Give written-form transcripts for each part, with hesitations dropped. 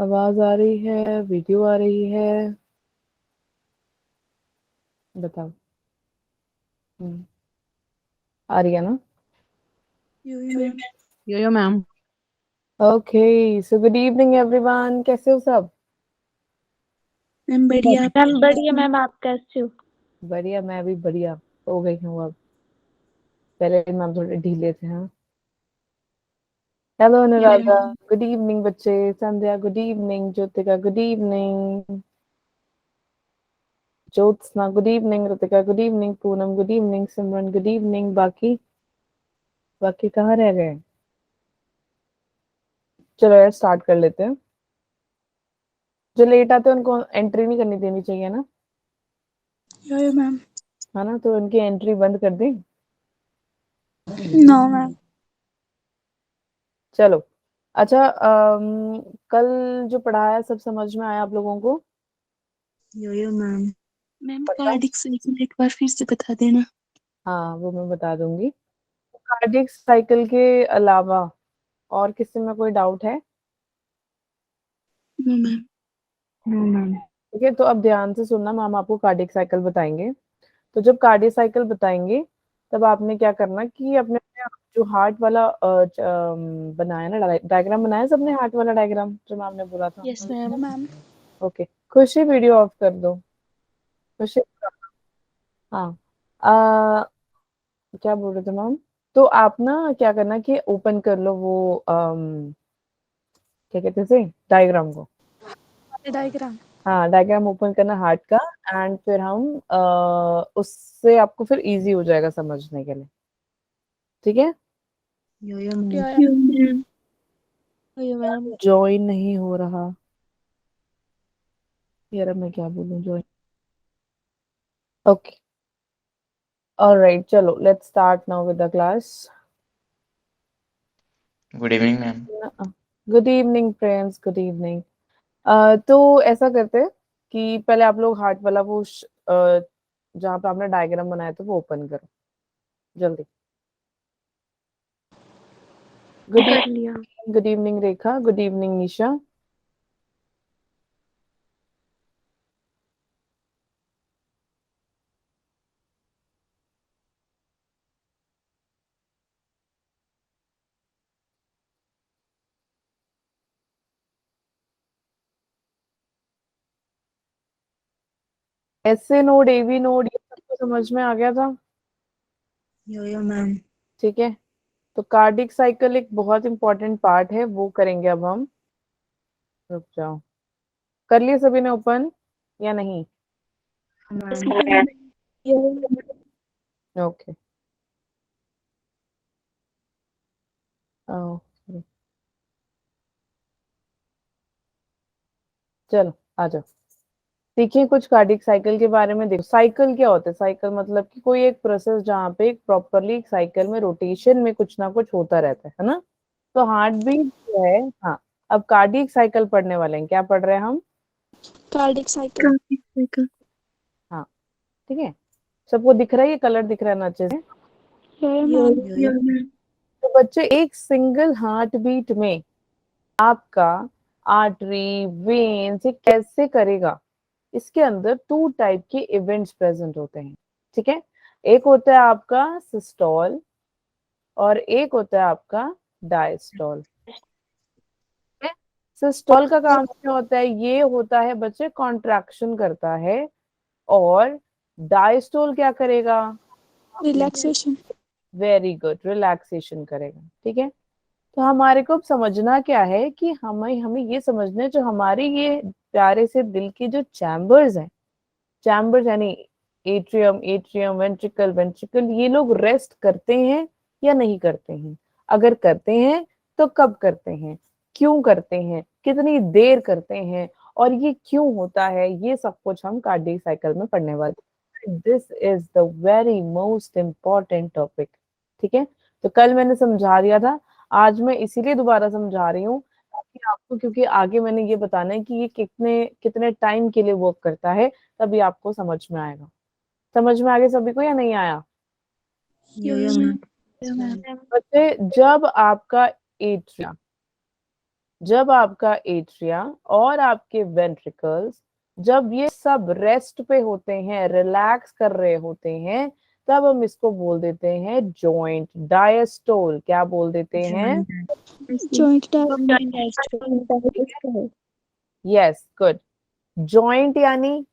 आवाज आ रही है, वीडियो आ रही है, बताओ। आ रही है ना? Yo ma'am. Okay, so good evening everyone, कैसे हो सब? मैम बढ़िया। मैम बढ़िया मैम, आप कैसे हो? बढ़िया, मैं भी बढ़िया हो गई हूँ अब। पहले मैम थोड़े ढीले थे। हाँ, हेलो अनुराधा, गुड इवनिंग बच्चे। Sandhya good evening, Jyotika good evening, Jyotsna good evening, Ritika good evening, Poonam good evening, Simran good evening. बाकी बाकी कहाँ रह गए? चलो यार स्टार्ट कर लेते हैं। जो लेट आते हैं उनको एंट्री नहीं करनी देनी चाहिए ना, यो मैम। है ना? तो उनकी एंट्री बंद कर दें। No ma'am. चलो, अच्छा, कल जो पढ़ाया सब समझ में आया आप लोगों को? यो मैम। मैम पक्का? कार्डिक साइकिल एक बार फिर से बता देना। हाँ, वो मैं बता दूंगी। कार्डियक साइकिल के अलावा और किसी में कोई डाउट है? No ma'am. No ma'am. ठीक है, तो अब ध्यान से सुनना, मैम आपको कार्डियक साइकिल बताएंगे। तो जब कार्डियक साइकिल बताएंगे तब आपने क्या करना कि अपने जो हार्ट वाला बनाया ना, डायग्राम बनाया सबने, हार्ट वाला डायग्राम जो मैम ने बोला था। Yes ma'am. ओके, खुशी वीडियो ऑफ कर दो। खुशी, हाँ। आ, क्या बोल रहे थे मैम? तो आप ना क्या करना कि ओपन कर लो वो क्या कहते हैं डायग्राम को। डायग्राम। हाँ, डायग्राम ओपन करना हार्ट का। एंड फिर हम उससे आपको फिर इजी हो जाएगा समझने के लिए। ठीक है? यो मैम। यो मैम। ज्वाइन नहीं हो रहा यार, अब मैं क्या बोलूं? ज्वाइन। ओके, ऑलराइट, चलो let's start now with the class. Good evening ma'am. Good evening friends, good evening. तो ऐसा करते हैं कि पहले आप लोग हार्ट वाला वो जहाँ पे आपने डायग्राम बनाया था वो ओपन करो जल्दी। गुड इवनिंग, गुड इवनिंग रेखा, गुड इवनिंग निशा। एसए नोड, एवी नोड, ये सबको समझ में आ गया था? यो मैम। ठीक है, तो कार्डिक साइकिल एक बहुत इंपॉर्टेंट पार्ट है, वो करेंगे अब हम। रुक जाओ, कर लिए सभी ने ओपन या नहीं? ओके, चलो आ जाओ। देखिए कुछ कार्डिक साइकिल के बारे में। देखो, साइकिल क्या होता है? साइकिल मतलब कि कोई एक प्रोसेस जहाँ पे एक प्रॉपरली एक साइकिल में रोटेशन में कुछ ना कुछ होता रहता है ना? तो हार्ट बीट जो है, हाँ, अब कार्डिक साइकिल पढ़ने वाले हैं। क्या पढ़ रहे हैं हम? Cardiac cycle. हाँ, ठीक है। सबको दिख रहा है? ये कलर दिख रहा है ना अच्छे से? यो मैम। तो बच्चे, एक सिंगल हार्ट बीट में आपका आर्टरी वेन्स ये कैसे करेगा? इसके अंदर टू टाइप के इवेंट्स प्रेजेंट होते हैं। ठीक है, एक होता है आपका सिस्टोल और एक होता है आपका डायस्टोल। सिस्टोल का काम क्या होता है? ये होता है बच्चे कॉन्ट्रैक्शन करता है। और डायस्टोल क्या करेगा? रिलैक्सेशन। वेरी गुड, रिलैक्सेशन करेगा। ठीक है, तो हमारे को अब समझना क्या है कि हमें हमें ये समझना है, जो हमारे ये प्यारे से दिल के जो चैम्बर्स हैं, चैम्बर्स यानी एट्रियम, एट्रियम, वेंट्रिकल, वेंट्रिकल, ये लोग रेस्ट करते हैं या नहीं करते हैं? अगर करते हैं तो कब करते हैं, क्यों करते हैं, कितनी देर करते हैं, और ये क्यों होता है, ये सब कुछ हम कार्डियक साइकिल में पढ़ने वाले। This is the very most important topic. ठीक है, तो कल मैंने समझा दिया था, आज मैं इसीलिए दोबारा समझा रही हूँ ताकि आपको, क्योंकि आगे मैंने ये बताना है कि ये कितने कितने टाइम के लिए वर्क करता है, तभी आपको समझ में आएगा। समझ में आ गया सभी को या नहीं आया? यो मैम। बच्चे, जब आपका एट्रिया जब आपका एट्रिया और आपके वेंट्रिकल्स जब ये सब रेस्ट पे होते हैं, रिलैक्स कर रहे होते हैं, तब हम इसको बोल देते हैं जॉइंट डायस्टोल। क्या बोल देते हैं? Joint yes, good. जॉइंट यानी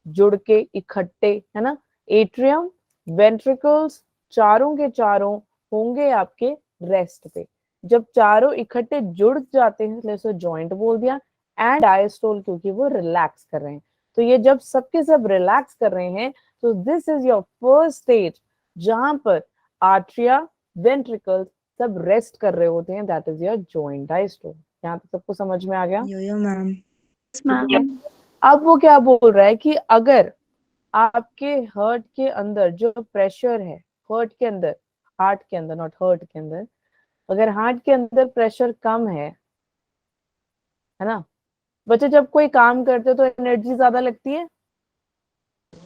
जुड़ के, इकट्ठे, है ना। एट्रियम, वेंट्रिकल्स चारों के चारों होंगे आपके रेस्ट पे। जब चारों इकट्ठे जुड़ जाते हैं तो इसे जॉइंट बोल दिया। एंड डायस्टोल क्योंकि वो रिलैक्स कर रहे हैं। तो ये जब सबके सब रिलैक्स कर रहे हैं तो this is your first stage जहां पर आर्ट्रिया, वेंट्रिकल्स सब रेस्ट कर रहे होते हैं। That is your joint diastole. यहाँ तक सबको समझ में आ गया? यो मैम। मैम। अब वो क्या बोल रहा है कि अगर आपके हर्ट के अंदर जो प्रेशर है, हर्ट के अंदर, हार्ट के अंदर, नॉट हर्ट के अंदर, अगर हार्ट के अंदर प्रेशर कम है ना। बच्चे जब कोई काम करते हो तो एनर्जी ज्यादा लगती है,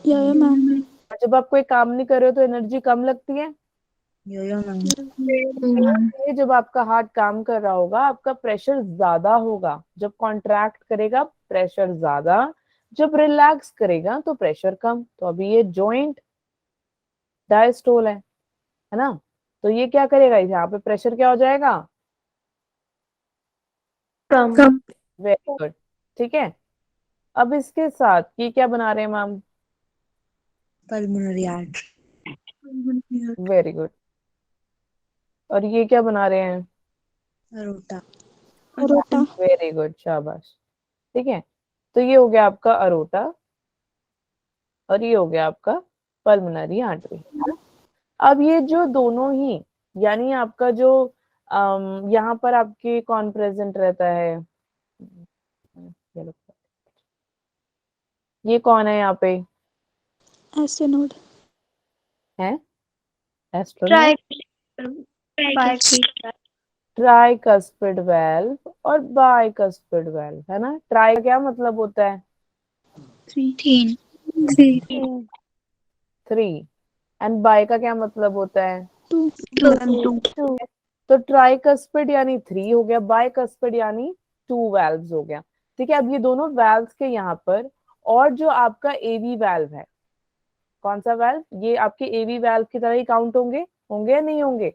यो मैम। और जब आप कोई काम नहीं कर रहे हो तो एनर्जी कम लगती है। यो मैम। ये जब आपका हार्ट काम कर रहा होगा आपका प्रेशर ज्यादा होगा। जब कॉन्ट्रैक्ट करेगा प्रेशर ज्यादा, जब रिलैक्स करेगा तो प्रेशर कम। तो अभी ये जॉइंट डायस्टोल है ना। तो ये क्या करेगा, यहाँ पे प्रेशर क्या हो जाएगा? कम। Very good. ठीक है। अब इसके साथ ये क्या बना रहे हैं ma'am? Pulmonary artery. Very good. और ये क्या बना रहे हैं? अरोटा। अरोटा। वेरी गुड, शाबाश। ठीक है। तो ये हो गया आपका अरोटा और ये हो गया आपका पल्मोनरी आर्टरी। अब ये जो दोनों ही, यानी आपका जो यहाँ पर आपके कौन प्रेजेंट रहता है? ये कौन है यहाँ पे? एस्टेनोड। है एस्ट्रोनॉट, ट्राई ट्राइकस्पिड वेल्व और बाइकस्पिड वेल्व, है ना। ट्राई का क्या मतलब होता है? थ्री। थ्री। एंड बाई का क्या मतलब होता है? टू। तो ट्राइकस्पिड यानी थ्री हो गया, बाइकस्पिड यानी टू वेल्व्स हो गया। ठीक है। अब ये दोनों वेल्व्स के यहाँ पर, और जो आपका एवी वेल्व है, कौन सा वेल्व? ये आपके एवी वेल्व की तरह ही काउंट होंगे, होंगे या नहीं होंगे?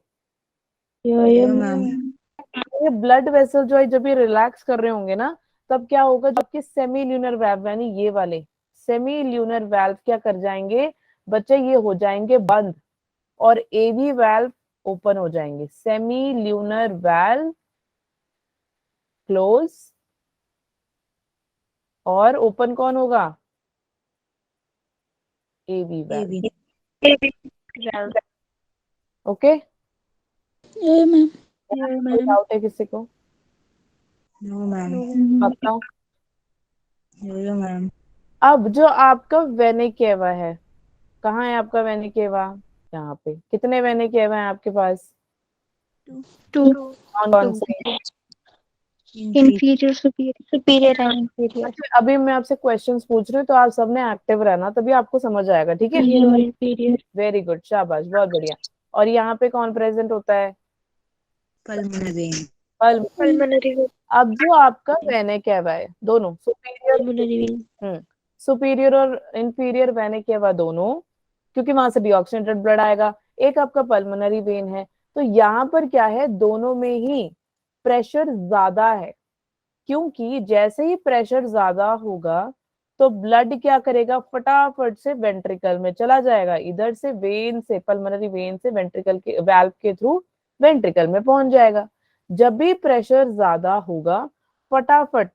ये ब्लड वेसल जो है जब ये रिलैक्स कर रहे होंगे ना, तब क्या होगा, जो आपके सेमी ल्यूनर वेल्व यानी ये वाले सेमी ल्यूनर वेल्व क्या कर जाएंगे बच्चे, ये हो जाएंगे बंद, और एवी वेल्व ओपन हो जाएंगे। सेमी ल्यूनर वेल्व क्लोज, और ओपन कौन होगा? AV valve. Okay. Yo ma'am. कोई डाउट है किसी को? No ma'am. बताओ। Yo ma'am. अब जो आपका वेने केवा है, कहाँ है आपका वेने केवा? यहाँ पे। कितने वेने केवा है आपके पास? टू। कौन कौन से? Inferior, superior and inferior. अभी मैं आपसे क्वेश्चंस पूछ रही हूँ तो आप सबने एक्टिव रहना, तभी आपको समझ आएगा। ठीक है। इंफीरियर। वेरी गुड, शाबाश, बहुत बढ़िया। और यहाँ पे कौन प्रेजेंट होता है? Pulmonary vein. पल्मोनरी अब जो आपका वेने केवा है, दोनों सुपीरियर, वेन। सुपीरियर और इंफीरियर वेने केवा दोनों, क्योंकि वहां से डीऑक्सीनेटेड ब्लड आएगा। एक आपका पल्मोनरी वेन है। तो यहाँ पर क्या है, दोनों में ही प्रेशर ज्यादा है, क्योंकि जैसे ही प्रेशर ज्यादा होगा तो ब्लड क्या करेगा, फटाफट से वेंट्रिकल में चला जाएगा। इधर से वेन से, पल्मोनरी वेन से वेंट्रिकल के वाल्व के थ्रू वेंट्रिकल में पहुंच जाएगा। जब भी प्रेशर ज्यादा होगा, फटाफट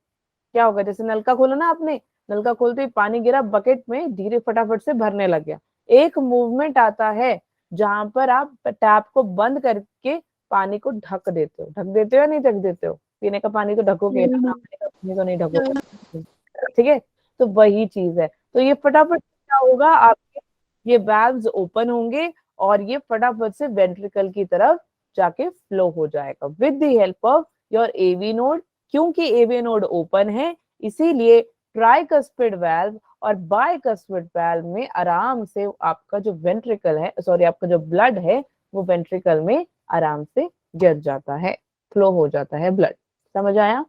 क्या होगा, जैसे नलका खोला ना आपने, नलका खोलते ही पानी गिरा बकेट में, धीरे फटाफट से भरने लग गया। एक मूवमेंट आता है जहां पर आप टैप को बंद करके पानी को ढक देते हो। ढक देते हो या नहीं ढक देते हो? पीने का पानी तो ढकोगे ना, नहाने का पानी तो नहीं ढकोगे। ठीक है। तो वही चीज है। तो ये फटाफट क्या होगा, आपके ये वाल्व्स ओपन होंगे और ये फटाफट से वेंट्रिकल की तरफ जाके फ्लो हो जाएगा with the help of your AV node. क्योंकि एवी नोड ओपन है, इसीलिए ट्राइकस्पिड वाल्व और बाइकस्पिड वाल्व में आराम से आपका जो वेंट्रिकल है, सॉरी, आपका जो ब्लड है वो वेंट्रिकल में आराम से गिर जाता है, फ्लो हो जाता है ब्लड। समझ आया?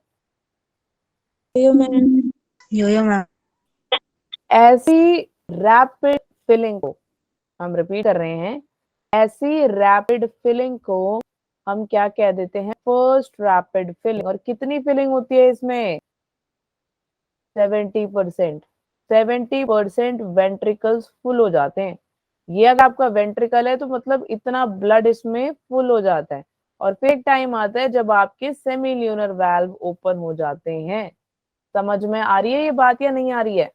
Yo-yo ma'am. Yo-yo ma'am. ऐसी रैपिड फिलिंग को, हम रिपीट कर रहे हैं, ऐसी रैपिड फिलिंग को हम क्या कह देते हैं? First rapid filling. और कितनी फिलिंग होती है इसमें? 70%। 70% वेंट्रिकल्स फुल हो जाते हैं। ये अगर आपका वेंट्रिकल है तो मतलब इतना ब्लड इसमें फुल हो जाता है। और फिर एक टाइम आता है जब आपके सेमील्यूनर वाल्व ओपन हो जाते हैं। समझ में आ रही है ये बात या नहीं आ रही है?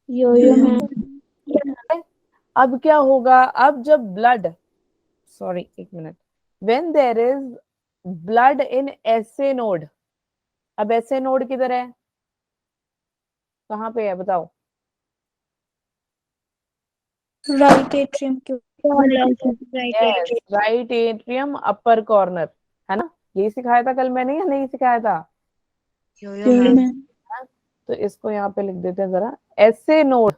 Yo-yo ma'am. अब क्या होगा? अब जब ब्लड, सॉरी एक minute, when there is blood in SA node. अब एसए नोड किधर है? कहाँ पे है बताओ? Right atrium के right yes, atrium। Right atrium अपर कॉर्नर, है ना? यही सिखाया था कल मैंने या नहीं सिखाया था? Yo-yo Yo-yo ma'am. मैम। तो इसको यहाँ पे लिख देते हैं जरा, एसए नोड।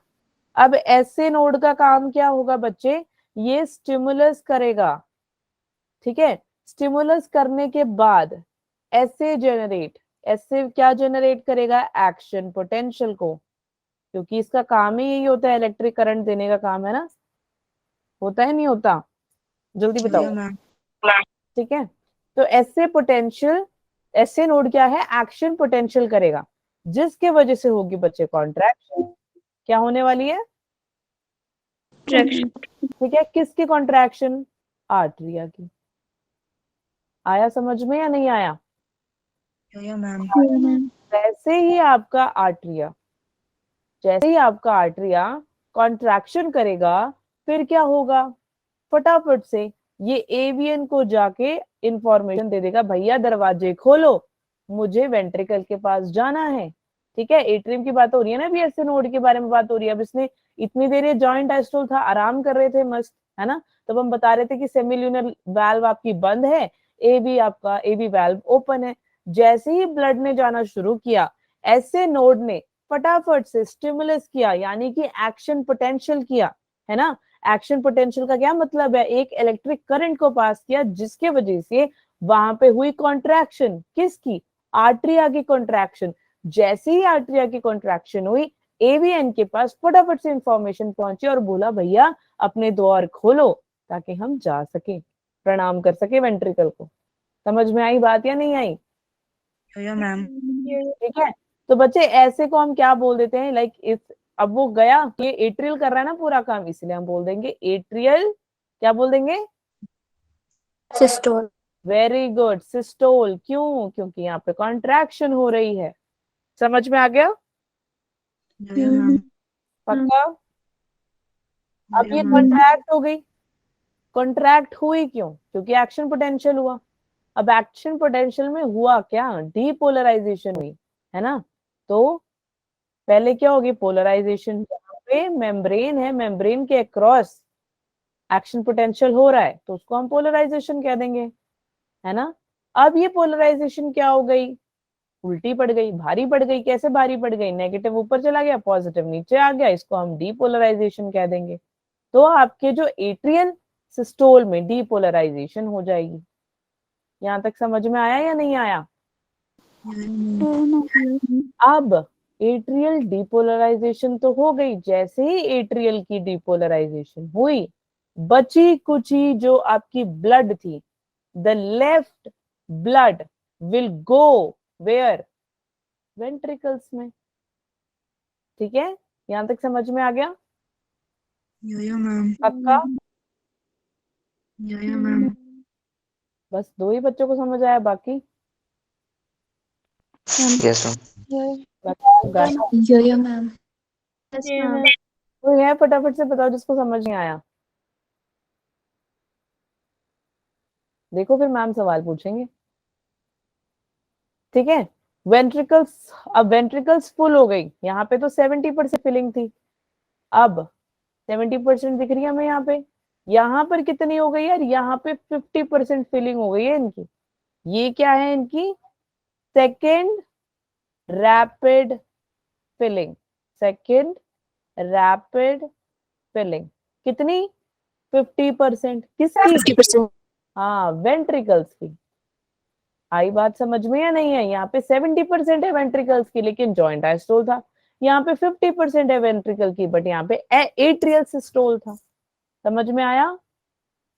अब एसए नोड का काम क्या होगा बच्चे? ये स्टिमुलस करेगा, ठीक है? स्टिमुलस करने के बाद ऐसे जेनरेट, ऐसे क्या जेनरेट करेगा? एक्शन पोटेंशियल को, क्योंकि इसका काम ही यही होता है, इलेक्ट्रिक करंट देने का काम है ना। होता है नहीं होता? जल्दी Yo-yo बताओ। मैम। ठीक है, तो ऐसे पोटेंशियल, ऐसे नोड क्या है? एक्शन पोटेंशियल करेगा, जिसके वजह से होगी बच्चे कॉन्ट्रैक्शन। क्या होने वाली है? Traction। ठीक है, किसकी कॉन्ट्रैक्शन? आर्टरिया की। आया समझ में या नहीं आया? Yo-yo ma'am. Yo-yo ma'am. वैसे ही आपका आर्टरिया, जैसे ही आपका आर्टरिया कॉन्ट्रैक्शन करेगा, फिर क्या होगा? फटाफट से ये एवीएन को जाके इंफॉर्मेशन दे देगा, भैया दरवाजे खोलो, मुझे वेंट्रिकल के पास जाना है। ठीक है, एट्रियम की बात हो रही है ना, अभी ऐसे नोड के बारे में बात हो रही है। अब इसने इतनी देर ये जॉइंट डायस्टोल था, आराम कर रहे थे मस्त, है ना? तब हम बता रहे थे कि सेमिल्यूनर वाल्व आपकी बंद है, एबी आपका एबी वाल्व ओपन है। जैसे ही ब्लड ने जाना शुरू किया, ऐसे नोड ने फटाफट से स्टिमुलस किया, यानी कि एक्शन पोटेंशियल किया, है ना? एक्शन पोटेंशियल का क्या मतलब है? एक इलेक्ट्रिक करंट को पास किया, जिसके वजह से वहां पे हुई कॉन्ट्रैक्शन। किसकी? आर्टरिया की कॉन्ट्रैक्शन। जैसे ही आर्टरिया की कॉन्ट्रैक्शन हुई, एवीएन के पास फटाफट से इंफॉर्मेशन पहुंची और बोला, भैया अपने द्वार खोलो ताकि हम जा सके, प्रणाम कर सके वेंट्रिकल को। समझ में आई बात या नहीं आई? Yo-yo ma'am. ठीक है, तो बच्चे ऐसे को हम क्या बोल देते हैं? लाइक इस, अब वो गया, ये एट्रियल कर रहा है ना पूरा काम, इसलिए हम बोल देंगे एट्रियल, क्या बोल देंगे? Systole। Very good, systole. क्यों? क्योंकि यहाँ पे कॉन्ट्रैक्शन हो रही है। समझ में आ गया? Yo-yo ma'am. पक्का? अब Yo-yo ये मैम। कॉन्ट्रैक्ट हो गई। कॉन्ट्रैक्ट हुई क्यों? क्योंकि एक्शन पोटेंशियल हुआ। अब एक्शन पोटेंशियल में हुआ क्या? डीपोलराइजेशन हुई, है ना? तो पहले क्या होगी? पोलराइजेशन। जहाँ पे मेम्ब्रेन है, मेम्ब्रेन के अक्रॉस एक्शन पोटेंशियल हो रहा है, तो उसको हम पोलराइजेशन कह देंगे, है ना? अब ये पोलराइजेशन क्या हो गई? उल्टी पड़ गई, भारी पड़ गई। कैसे भारी पड़ गई? नेगेटिव ऊपर चला गया, पॉजिटिव नीचे आ गया, इसको हम डीपोलराइजेशन कह देंगे। तो आपके जो एट्रियल सिस्टोल में डीपोलराइजेशन हो जाएगी। यहां तक समझ में आया या नहीं आया? अब एट्रियल डीपोलराइजेशन तो हो गई। जैसे ही एट्रियल की डीपोलराइजेशन हुई, बची कुची जो आपकी ब्लड थी, the left blood will go where? Ventricles में। ठीक है, यहां तक समझ में आ गया? Yo-yo ma'am. पक्का? Yo-yo ma'am. बस दो ही बच्चों को समझ आया, बाकी Yes मैम। गाना Yo-yo मैम। Yes ma'am. कोई है? फटाफट से बताओ जिसको समझ नहीं आया। देखो फिर मैम सवाल पूछेंगे। ठीक है, वेंट्रिकल्स, अब वेंट्रिकल्स फुल हो गई। यहाँ पे तो 70% फिलिंग थी, अब 70% दिख रही है हमें यहाँ पे। यहाँ पर कितनी हो गई यार? यहाँ पे 50% फिलिंग हो गई है इनकी। ये क्या है इनकी? Second rapid filling. Second rapid filling कितनी? 50%। किसकी? 50%। हाँ, वेंट्रिकल्स की। आई बात समझ में या नहीं है? यहाँ पे 70% है वेंट्रिकल्स की, लेकिन जॉइंट डायस्टोल था। यहाँ पे 50% है वेंट्रिकल की, बट यहाँ पे एट्रियल सिस्टोल था। समझ में आया?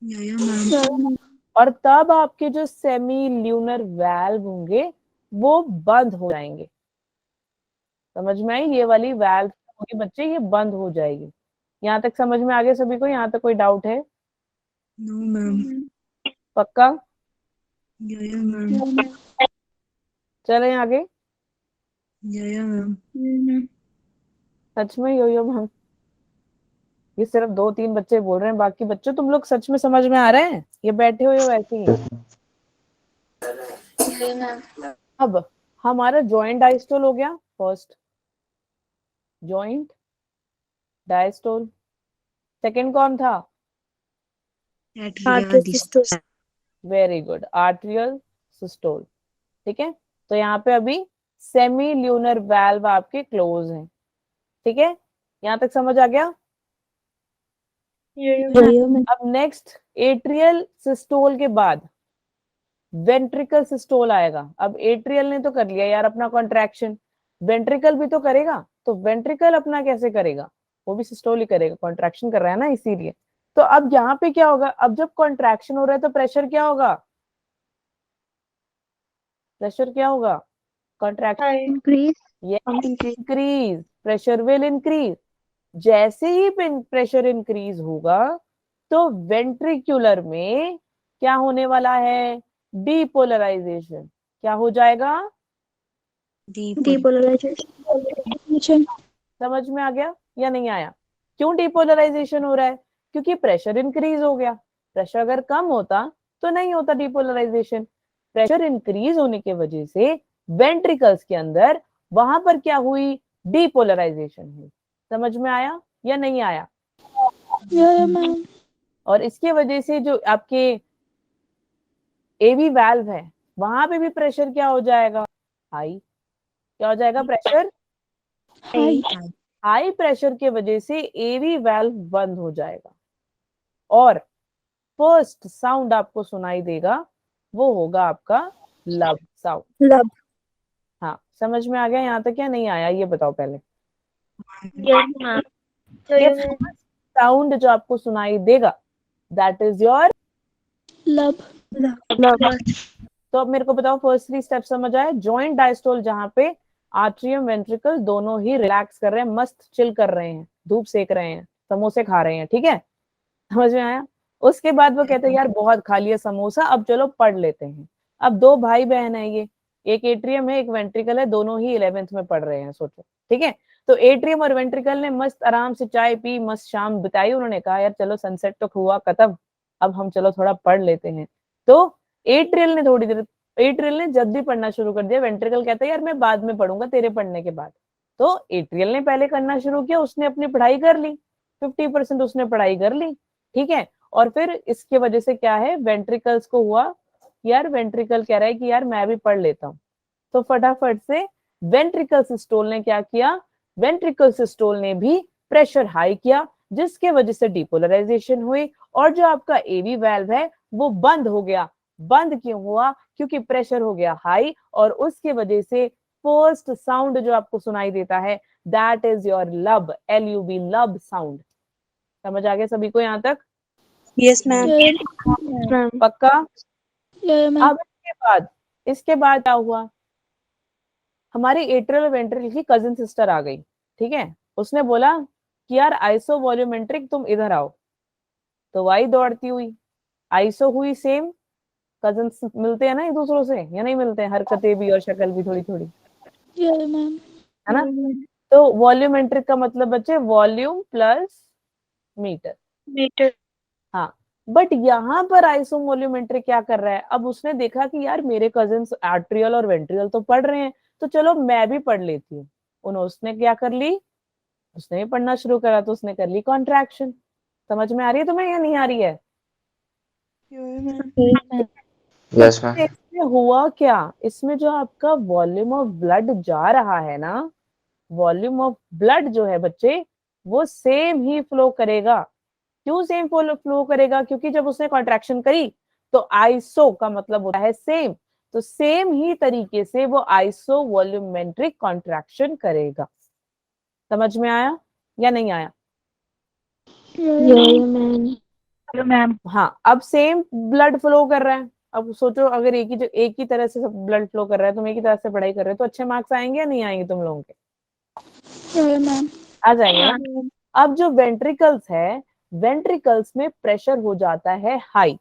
Yeah, ma'am. और तब आपके जो सेमी ल्यूनर वैल्व होंगे वो बंद हो जाएंगे। समझ में आई? ये वाली वैल्व होगी बच्चे, ये बंद हो जाएगी। यहाँ तक समझ में आ गया सभी को? यहाँ तक कोई डाउट है? No, ma'am. पक्का? Yeah, ma'am. चलें आगे। Yeah, ma'am. सच में यो मैम? ये सिर्फ 2-3 बच्चे बोल रहे हैं, बाकी बच्चों तुम लोग सच में समझ में आ रहे हैं? ये बैठे हुए हो वैसे ही? अब हमारा जॉइंट डायस्टोल हो गया फर्स्ट, जॉइंट डायस्टोल। सेकंड कौन था? Very good, atrial systole. ठीक है, तो यहाँ पे अभी सेमी ल्यूनर वैल्व आपके क्लोज हैं। ठीक है, यहाँ तक समझ आ गया? अब नेक्स्ट एट्रियल सिस्टोल के बाद वेंट्रिकल सिस्टोल आएगा। अब एट्रियल ने तो कर लिया यार अपना कॉन्ट्रैक्शन, वेंट्रिकल भी तो करेगा। तो वेंट्रिकल अपना कैसे करेगा? वो भी सिस्टोल ही करेगा, कॉन्ट्रैक्शन कर रहा है ना, इसीलिए। तो अब यहाँ पे क्या होगा? अब जब कॉन्ट्रैक्शन हो रहा है तो प्रेशर क्या होगा? प्रेशर क्या होगा? Contraction increase, pressure will increase. जैसे ही प्रेशर इंक्रीज होगा तो वेंट्रिकुलर में क्या होने वाला है? डीपोलराइजेशन। क्या हो जाएगा? डीपोलराइजेशन। समझ में आ गया या नहीं आया? क्यों डीपोलराइजेशन हो रहा है? क्योंकि प्रेशर इंक्रीज हो गया। प्रेशर अगर कम होता तो नहीं होता डीपोलराइजेशन। प्रेशर इंक्रीज होने की वजह से वेंट्रिकल्स के अंदर वहां पर क्या हुई? डीपोलराइजेशन हुई। समझ में आया या नहीं आया? और इसके वजह से जो आपके एवी वाल्व है वहां पे भी प्रेशर क्या हो जाएगा? हाई। क्या हो जाएगा? Pressure high. हाई प्रेशर के वजह से एवी वाल्व बंद हो जाएगा और फर्स्ट साउंड आपको सुनाई देगा वो होगा आपका लब साउंड। लब। हाँ, समझ में आ गया यहाँ तक या नहीं आया? ये बताओ पहले। साउंड जो आपको सुनाई देगा दैट इज योर लब। तो अब मेरे को बताओ फर्स्ट 3 स्टेप समझ आए? जॉइंट डायस्टोल जहाँ पे आर्ट्रियम वेंट्रिकल दोनों ही रिलैक्स कर रहे हैं, मस्त चिल कर रहे हैं, धूप सेक रहे हैं, समोसे खा रहे हैं। ठीक है, समझ में आया? उसके बाद वो कहते हैं यार बहुत खा लिया समोसा, अब चलो पढ़ लेते हैं। अब 2 भाई बहन है, ये एक एट्रियम है एक वेंट्रिकल है, दोनों ही 11th में पढ़ रहे हैं, सोचो। ठीक है, तो एट्रियम और वेंट्रिकल ने मस्त आराम से चाय पी, मस्त शाम बिताई। उन्होंने कहा यार चलो सनसेट तो हुआ खत्म, अब हम चलो थोड़ा पढ़ लेते हैं। तो एट्रियल ने जल्दी पढ़ना शुरू कर दिया। वेंट्रिकल कहता है यार मैं बाद में पढ़ूंगा तेरे पढ़ने के बाद। तो एट्रियल ने पहले करना शुरू किया, उसने अपनी पढ़ाई कर ली, 50% उसने पढ़ाई कर ली। ठीक है, और फिर इसके वजह से क्या है? वेंट्रिकल्स को हुआ यार, वेंट्रिकल कह रहा है कि यार मैं भी पढ़ लेता हूँ। तो फटाफट से वेंट्रिकल सिस्टोल ने क्या किया? वेंट्रिकल सिस्टोल ने भी प्रेशर हाई किया, जिसके वजह से डीपोलराइजेशन हुई और जो आपका एवी वाल्व है वो बंद हो गया। बंद क्यों हुआ? क्योंकि प्रेशर हो गया हाई और उसके वजह से फर्स्ट साउंड जो आपको सुनाई देता है दैट इज योर लब, LUB, लब साउंड। समझ आ गया सभी को यहाँ तक? Yes, ma'am. पक्का? अब इसके बाद क्या हुआ? हमारी एट्रियल और वेंट्रिकल की कजिन सिस्टर आ गई। ठीक है, उसने बोला कि यार आइसो वॉल्यूमेट्रिक तुम इधर आओ। तो वही दौड़ती हुई आइसो हुई सेम, कजिन्स मिलते हैं ना एक दूसरों से या नहीं मिलते हैं? हरकतें भी और शक्ल भी थोड़ी थोड़ी, है ना? तो वॉल्यूमेट्रिक का मतलब बच्चे वॉल्यूम प्लस मीटर। हाँ, बट यहाँ पर आइसोवॉल्यूमेट्रिक क्या कर रहा है? अब उसने देखा कि यार मेरे कजिन्स आर्ट्रियल और वेंट्रियल तो पढ़ रहे हैं, तो चलो मैं भी पढ़ लेती हूँ। उसने क्या कर ली? उसने भी पढ़ना शुरू करा, तो उसने कर ली कॉन्ट्रैक्शन। समझ में आ रही है तुम्हें या नहीं आ रही है? Yes, ma'am. इसमें हुआ क्या? इसमें जो आपका वॉल्यूम ऑफ ब्लड जा रहा है ना, वॉल्यूम ऑफ ब्लड जो है बच्चे वो सेम ही फ्लो करेगा। क्यों सेम फ्लो करेगा? क्योंकि जब उसने कॉन्ट्रैक्शन करी तो आइसो का मतलब होता है सेम, तो सेम ही तरीके से वो आइसो वॉल्यूमेट्रिक कॉन्ट्रैक्शन करेगा। समझ में आया या नहीं आया? मैम। हाँ, अब सेम ब्लड फ्लो कर रहा है। अब सोचो अगर एक ही तरह से सब ब्लड फ्लो कर रहा है, तुम एक ही तरह से पढ़ाई कर रहे हो, तो अच्छे मार्क्स आएंगे या नहीं आएंगे तुम लोगों के? मैम। आ जाएंगे ना। अब जो वेंट्रिकल्स है, वेंट्रिकल्स में प्रेशर हो जाता है हाई,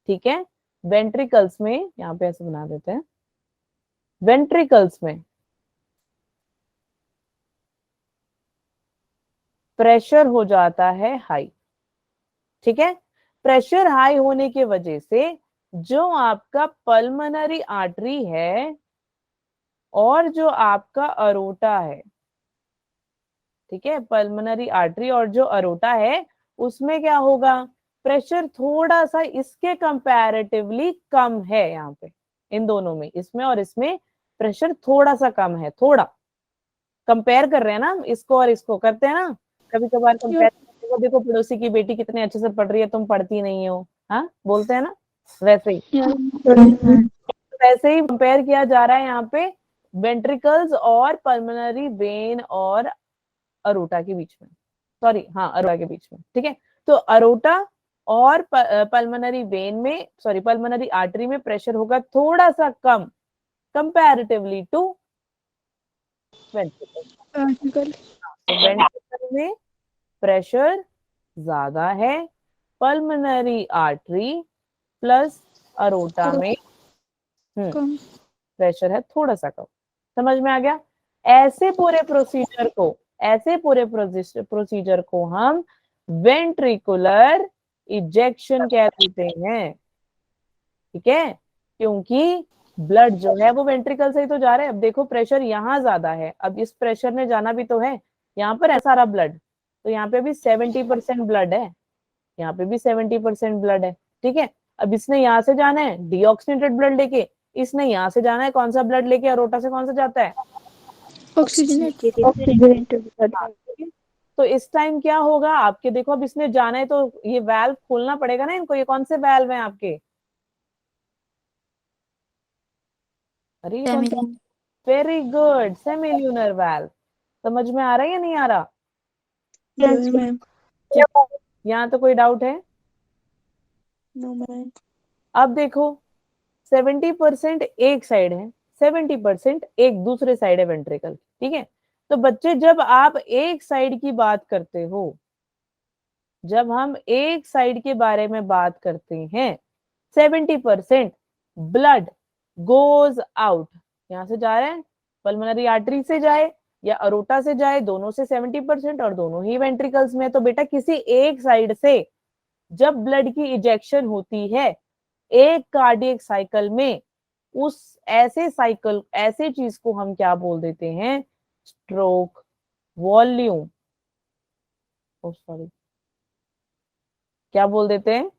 ठीक है। वेंट्रिकल्स में, यहाँ पे ऐसे बना देते हैं, वेंट्रिकल्स में प्रेशर हो जाता है हाई, ठीक है। प्रेशर हाई होने की वजह से जो आपका पल्मोनरी आर्टरी है और जो आपका अरोटा है, ठीक है, पल्मोनरी आर्टरी और जो अरोटा है, उसमें क्या होगा, प्रेशर थोड़ा सा इसके कंपैरेटिवली कम है। यहाँ पे इन दोनों में, इसमें और इसमें प्रेशर थोड़ा सा कम है, थोड़ा कंपेयर कर रहे हैं ना, इसको और इसको करते हैं ना कभी कभार कंपेयर। देखो देखो पड़ोसी की बेटी कितने अच्छे से पढ़ रही है, तुम पढ़ती नहीं हो, हाँ बोलते हैं ना, वैसे ही वैसे ही कंपेयर किया जा रहा है यहाँ पे वेंट्रिकल्स और पल्मोनरी वेन और अरोटा के बीच में, सॉरी हाँ अरोटा के बीच में, ठीक है। तो अरोटा और पल्मोनरी वेन में, सॉरी पल्मोनरी आर्टरी में प्रेशर होगा थोड़ा सा कम कंपैरेटिवली टू वेंट्रिकल। वेंट्रिकल में प्रेशर ज्यादा है, पल्मोनरी आर्टरी प्लस अरोटा में प्रेशर है थोड़ा सा कम। समझ में आ गया? ऐसे पूरे प्रोसीजर को हम वेंट्रिकुलर इजेक्शन कह देते हैं, ठीक है। क्योंकि ब्लड जो है वो वेंट्रिकल से ही तो जा रहा है। अब देखो प्रेशर यहाँ ज्यादा है, अब इस प्रेशर ने जाना भी तो है, यहाँ पर ऐसा रहा ब्लड, तो यहाँ पे भी 70% ब्लड है, यहाँ पे भी 70% ब्लड है, ठीक है। अब इसने यहाँ से जाना है डीऑक्सीनेटेड ब्लड लेके, इसने यहाँ से जाना है कौन सा ब्लड लेके, अरोटा से कौन सा जाता है, ऑक्सीजनेटेड। तो इस टाइम क्या होगा आपके, देखो अब इसने जाना है तो ये वाल्व खोलना पड़ेगा ना इनको। ये कौन से वाल्व हैं आपके? अरे ये कौन सा? Very good, semilunar valve. समझ में आ रहा है या नहीं आ रहा? Yes ma'am. यहाँ तो कोई डाउट है? No ma'am. अब देखो 70% एक साइड है, 70% एक दूसरे साइड है वेंट्रिकल, ठीक है। तो बच्चे जब आप एक साइड की बात करते हो, जब हम एक साइड के बारे में बात करते हैं, 70% ब्लड गोज आउट, यहां से जा रहे हैं पल्मोनरी आर्टरी से जाए या अरोटा से जाए, दोनों से 70% और दोनों ही वेंट्रिकल्स में। तो बेटा किसी एक साइड से जब ब्लड की इजेक्शन होती है एक कार्डियक साइकिल में, उस ऐसे साइकिल, ऐसे चीज को हम क्या बोल देते हैं, स्ट्रोक वॉल्यूम। ओ सॉरी, क्या बोल देते हैं?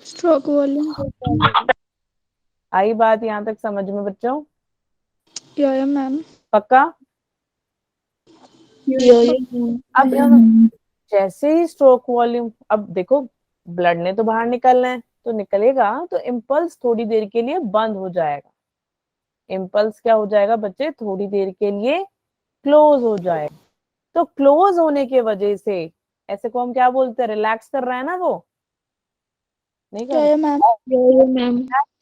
Stroke volume. आई बात यहां तक समझ में बच्चों? या मैम। पक्का? अब जैसे ही स्ट्रोक वॉल्यूम, अब देखो ब्लड ने तो बाहर निकलना है, तो निकलेगा तो इम्पल्स थोड़ी देर के लिए बंद हो जाएगा। इम्पल्स क्या हो जाएगा बच्चे, थोड़ी देर के लिए क्लोज हो जाएगा। तो क्लोज होने के वजह से ऐसे को हम क्या बोलते हैं, रिलैक्स कर रहा है ना वो, नहीं कर या मैम।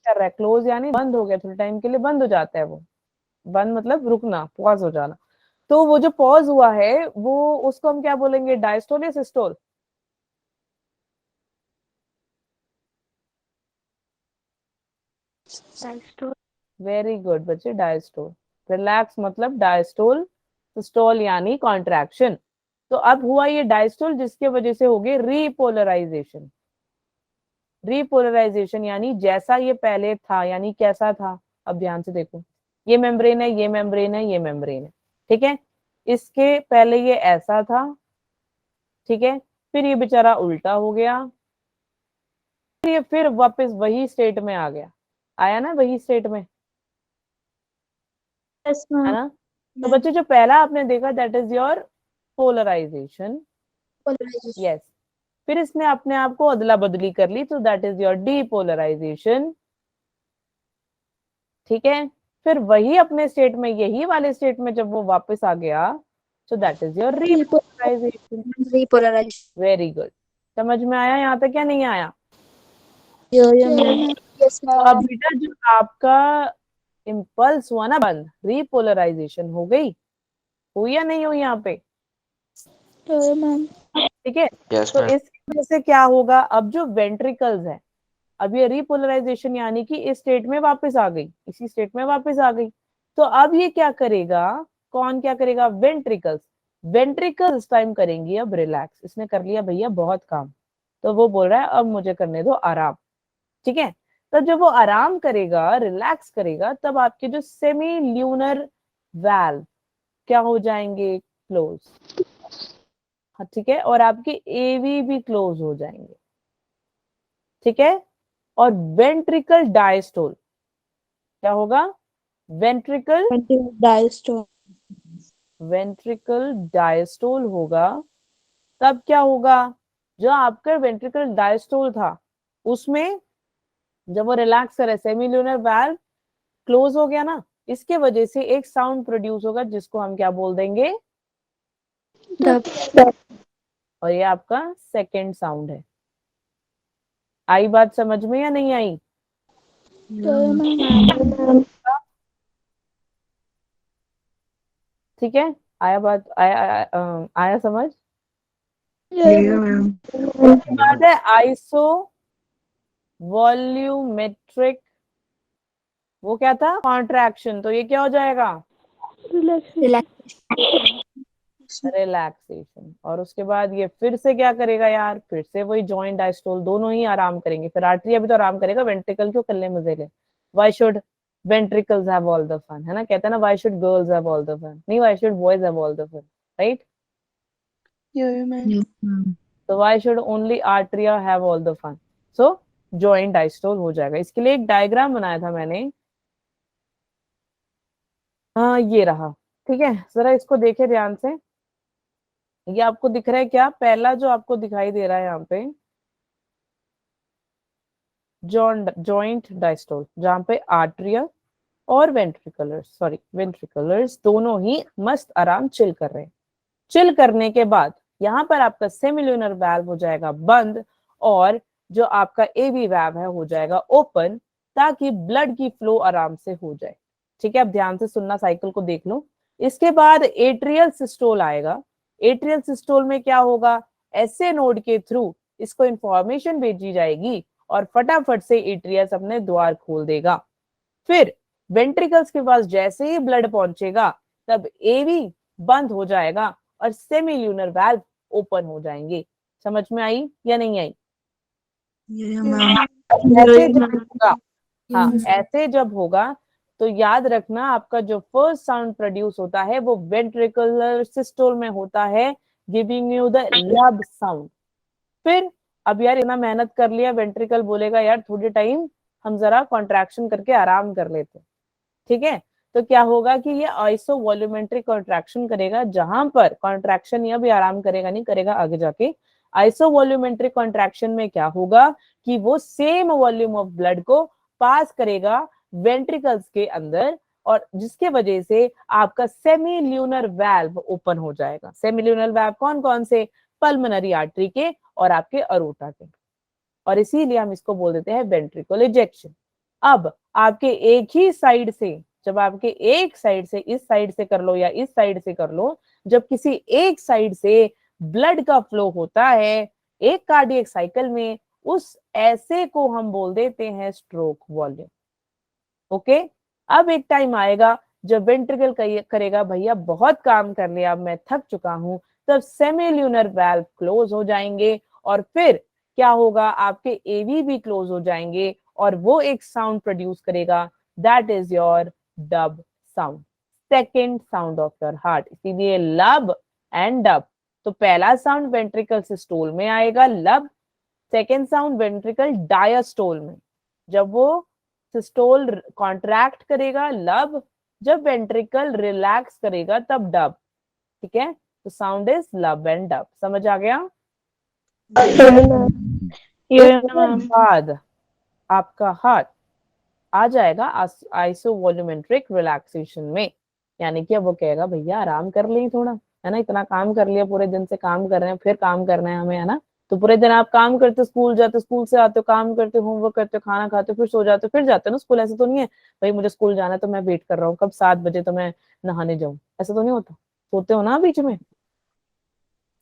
कर रहा है, क्लोज यानी बंद हो गया, थोड़े टाइम के लिए बंद हो जाता है वो। बंद मतलब रुकना, पॉज हो जाना। तो वो जो पॉज हुआ है वो, उसको हम क्या बोलेंगे, डायस्टोल या सिस्टोल? वेरी गुड बच्चे, डायस्टोल। रिलैक्स मतलब डायस्टोल, सिस्टोल यानी कॉन्ट्रैक्शन। तो अब हुआ ये डायस्टोल, जिसके वजह से हो गई रीपोलराइजेशन। रीपोलराइजेशन यानी जैसा ये पहले था, यानी कैसा था, अब ध्यान से देखो, ये मेम्ब्रेन है, ये मेम्ब्रेन है, ये मेम्ब्रेन है, ठीक है। इसके पहले ये ऐसा था, ठीक है, फिर ये बेचारा उल्टा हो गया, फिर ये फिर वापस वही स्टेट में आ गया, आया ना वही स्टेट में, है ना। तो बच्चे जो पहला आपने देखा that is your polarization, yes. फिर इसने अपने आप को अदला बदली कर ली, तो दैट इज योर डीपोलराइजेशन। ठीक है, फिर वही अपने स्टेट में, यही वाले स्टेट में जब वो वापस आ गया, so that is your repolarisation. Repolarization. Very good, समझ में आया यहाँ तक या नहीं आया? Yeah, Yeah, ma'am. ma'am. Yes, तो अब ma'am. बेटा जो आपका इम्पल्स हुआ ना बंद, रीपोलराइजेशन हो गई, हुई या नहीं हुई यहाँ पे? Yeah, ma'am. ठीक है, Yes, तो ma'am. इसकी वजह से क्या होगा, अब जो वेंट्रिकल्स है, अब ये रीपोलराइजेशन यानी कि इस स्टेट में वापस आ गई, इसी स्टेट में वापस आ गई, तो अब ये क्या करेगा, कौन क्या करेगा, वेंट्रिकल्स, वेंट्रिकल्स टाइम करेंगी अब रिलैक्स, इसने कर लिया भैया बहुत काम, तो वो बोल रहा है अब मुझे करने दो आराम। ठीक है, तो जब वो आराम करेगा, रिलैक्स करेगा, तब आपके जो सेमी ल्यूनर वाल्व क्या हो जाएंगे, क्लोज। हाँ ठीक है, और आपके एवी भी क्लोज हो जाएंगे। ठीक है, और वेंट्रिकल डायस्टोल क्या होगा, वेंट्रिकल Diastole. वेंट्रिकल डायस्टोल होगा। तब क्या होगा, जो आपका वेंट्रिकल डायस्टोल था उसमें जब वो रिलैक्स करे, सेमील्यूनर वाल्व क्लोज हो गया ना, इसके वजह से एक साउंड प्रोड्यूस होगा जिसको हम क्या बोल देंगे, Dub. और ये आपका सेकंड साउंड है। आई बात समझ में या नहीं आई? Yeah, ma'am. ठीक है, आया बात, आया समझ? Yeah, ma'am. उसके बाद है आइसो वॉल्यूमेट्रिक, वो क्या था, कॉन्ट्रैक्शन, तो ये क्या हो जाएगा, relaxation. रिलैक्सेशन। और उसके बाद ये फिर से क्या करेगा यार, फिर से वही जॉइंट डायस्टोल, दोनों ही आराम करेंगे, फिर आर्टरी अभी तो आराम करेगा, वेंट्रिकल क्यों कल्ले मजे ले, why should ventricles have all the fun, है ना, कहते हैं ना why should girls have all the fun, नहीं why should boys have all the fun, right? Yeah, ma'am. तो why should only atria have all the fun, so joint diastole हो जाएगा। इसके लिए एक डायग्राम बनाया था मैंने, हाँ ये रहा। ठीक है, जरा इसको देखे ध्यान से, ये आपको दिख रहा है क्या, पहला जो आपको दिखाई दे रहा है यहाँ पे जॉइंट डायस्टोल, जहाँ पे आर्टरिया और वेंट्रिकुलर्स दोनों ही मस्त आराम चिल कर रहे हैं। चिल करने के बाद यहाँ पर आपका सेमिल्यूनर वाल्व हो जाएगा बंद, और जो आपका एवी वाल्व है हो जाएगा ओपन, ताकि ब्लड की फ्लो आराम से हो जाए। ठीक है, अब ध्यान से सुनना, साइकिल को देख लो। इसके बाद एट्रियल सिस्टोल आएगा। एट्रियल सिस्टोल में क्या होगा, एसए नोड के थ्रू इसको इंफॉर्मेशन भेजी जाएगी और फटाफट से एट्रियस अपने द्वार खोल देगा। फिर वेंट्रिकल्स के पास जैसे ही ब्लड पहुंचेगा तब एवी बंद हो जाएगा और सेमील्यूनर वाल्व ओपन हो जाएंगे। समझ में आई या नहीं आई? Yeah, ma'am. ऐसे जब होगा, हाँ ऐसे जब होगा तो याद रखना, आपका जो फर्स्ट साउंड प्रोड्यूस होता है वो वेंट्रिकुलर सिस्टोल में होता है, गिविंग यू द लब साउंड। फिर अब यार इतना मेहनत कर लिया, वेंट्रिकल बोलेगा यार थोड़ी टाइम हम जरा कॉन्ट्रैक्शन करके आराम कर लेते। ठीक है, तो क्या होगा कि ये आइसो वॉल्यूमेट्रिक कॉन्ट्रैक्शन करेगा, जहां पर कॉन्ट्रैक्शन या भी आराम करेगा नहीं करेगा आगे जाके। आइसो वॉल्यूमेट्रिक कॉन्ट्रैक्शन में क्या होगा कि वो सेम वॉल्यूम ऑफ ब्लड को पास करेगा वेंट्रिकल्स के अंदर, और जिसके वजह से आपका सेमील्यूनर वाल्व ओपन हो जाएगा। सेमील्यूनर वाल्व कौन कौन से, पल्मोनरी आर्टरी के और आपके अरोटा के, और इसीलिए हम इसको बोल देते हैं वेंट्रिकल इजेक्शन। अब आपके एक ही साइड से, जब आपके एक साइड से, इस साइड से कर लो या इस साइड से कर लो, जब किसी एक साइड से ब्लड का फ्लो होता है एक कार्डियक साइकिल में, उस ऐसे को हम बोल देते हैं स्ट्रोक वॉल्यूम। ओके, अब एक टाइम आएगा जब वेंट्रिकल करेगा भैया बहुत काम कर लिया, अब मैं थक चुका हूं, तब सेमील्यूनर वाल्व क्लोज हो जाएंगे, और फिर क्या होगा, आपके एवी भी क्लोज हो जाएंगे और वो एक साउंड प्रोड्यूस करेगा, that is your dub sound, second sound of your heart. इसीलिए लब एंड डब, तो पहला साउंड वेंट्रिकल सिस्टोल में आएगा लब, सेकेंड साउंड वेंट्रिकल डायस्टोल में, जब वो सिस्टोल कॉन्ट्रैक्ट करेगा लब, जब वेंट्रिकल रिलैक्स करेगा तब डब। ठीक है, तो साउंड इज लब एंड डब। समझ आ गया? Yeah, उसके बाद आपका हार्ट, आ जाएगा आइसोवॉल्यूमेट्रिक रिलैक्सेशन में। यानी कि अब वो कहेगा भैया आराम कर लें थोड़ा, है ना, इतना काम कर लिया, पूरे दिन से काम कर रहे हैं, फिर काम करना है हमें, है ना। तो पूरे दिन आप काम करते, स्कूल जाते, स्कूल से आते हो, काम करते, होमवर्क करते, खाना खाते, फिर सो जाते, फिर जाते हो ना स्कूल। ऐसा तो नहीं है भाई मुझे स्कूल जाना है तो मैं वेट कर रहा हूँ कब 7 बजे तो मैं नहाने जाऊँ, ऐसा तो नहीं होता। सोते हो ना बीच में।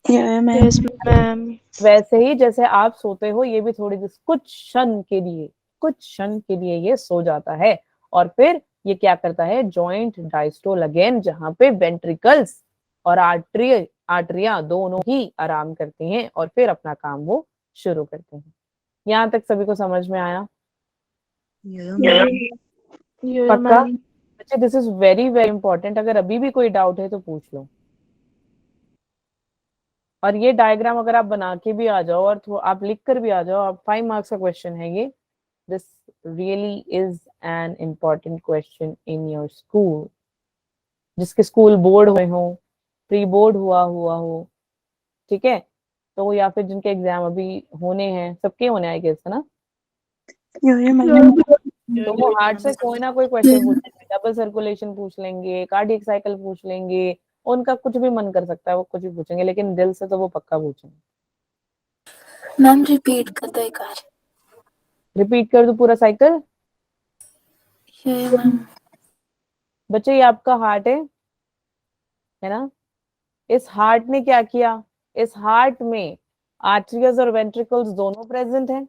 Yeah, ma'am. Yes, ma'am. वैसे ही जैसे आप सोते हो, ये भी थोड़ी देर कुछ क्षण के लिए, कुछ क्षण के लिए ये सो जाता है, और फिर ये क्या करता है, जॉइंट डायस्टोल अगेन, जहां पे वेंट्रिकल्स और आर्टरिया दोनों ही आराम करती हैं, और फिर अपना काम वो शुरू करते हैं। यहाँ तक सभी को समझ में आया? Yeah, Yeah, ma'am. yeah, पक्का? ma'am. बच्चे this is very very important, अगर अभी भी कोई डाउट है तो पूछ लो। और ये डायग्राम अगर आप बना के भी आ जाओ, और आप लिख कर भी आ जाओ, आप 5 मार्क्स का क्वेश्चन है ये। This really is an important question in your school, जिसके स्कूल बोर्ड हुए हो, प्री बोर्ड हुआ हो, ठीक है, तो या फिर जिनके एग्जाम अभी होने हैं, सबके होने आई गेस, है ना। Yeah, ma'am. तो वो हार्ट से कोई ना कोई क्वेश्चन पूछेंगे, डबल सर्कुलेशन पूछ लेंगे, कार्डियक साइकिल पूछ लेंगे, उनका कुछ भी मन कर सकता है, वो कुछ भी पूछेंगे, लेकिन दिल से तो वो पक्का पूछेंगे। मैम रिपीट कर दो एक बार। रिपीट कर दो पूरा साइकिल। Yeah, ma'am. बच्चे ये आपका हार्ट है ना। इस हार्ट ने क्या किया, इस हार्ट में आर्टरियल्स और वेंट्रिकल्स दोनों प्रेजेंट हैं,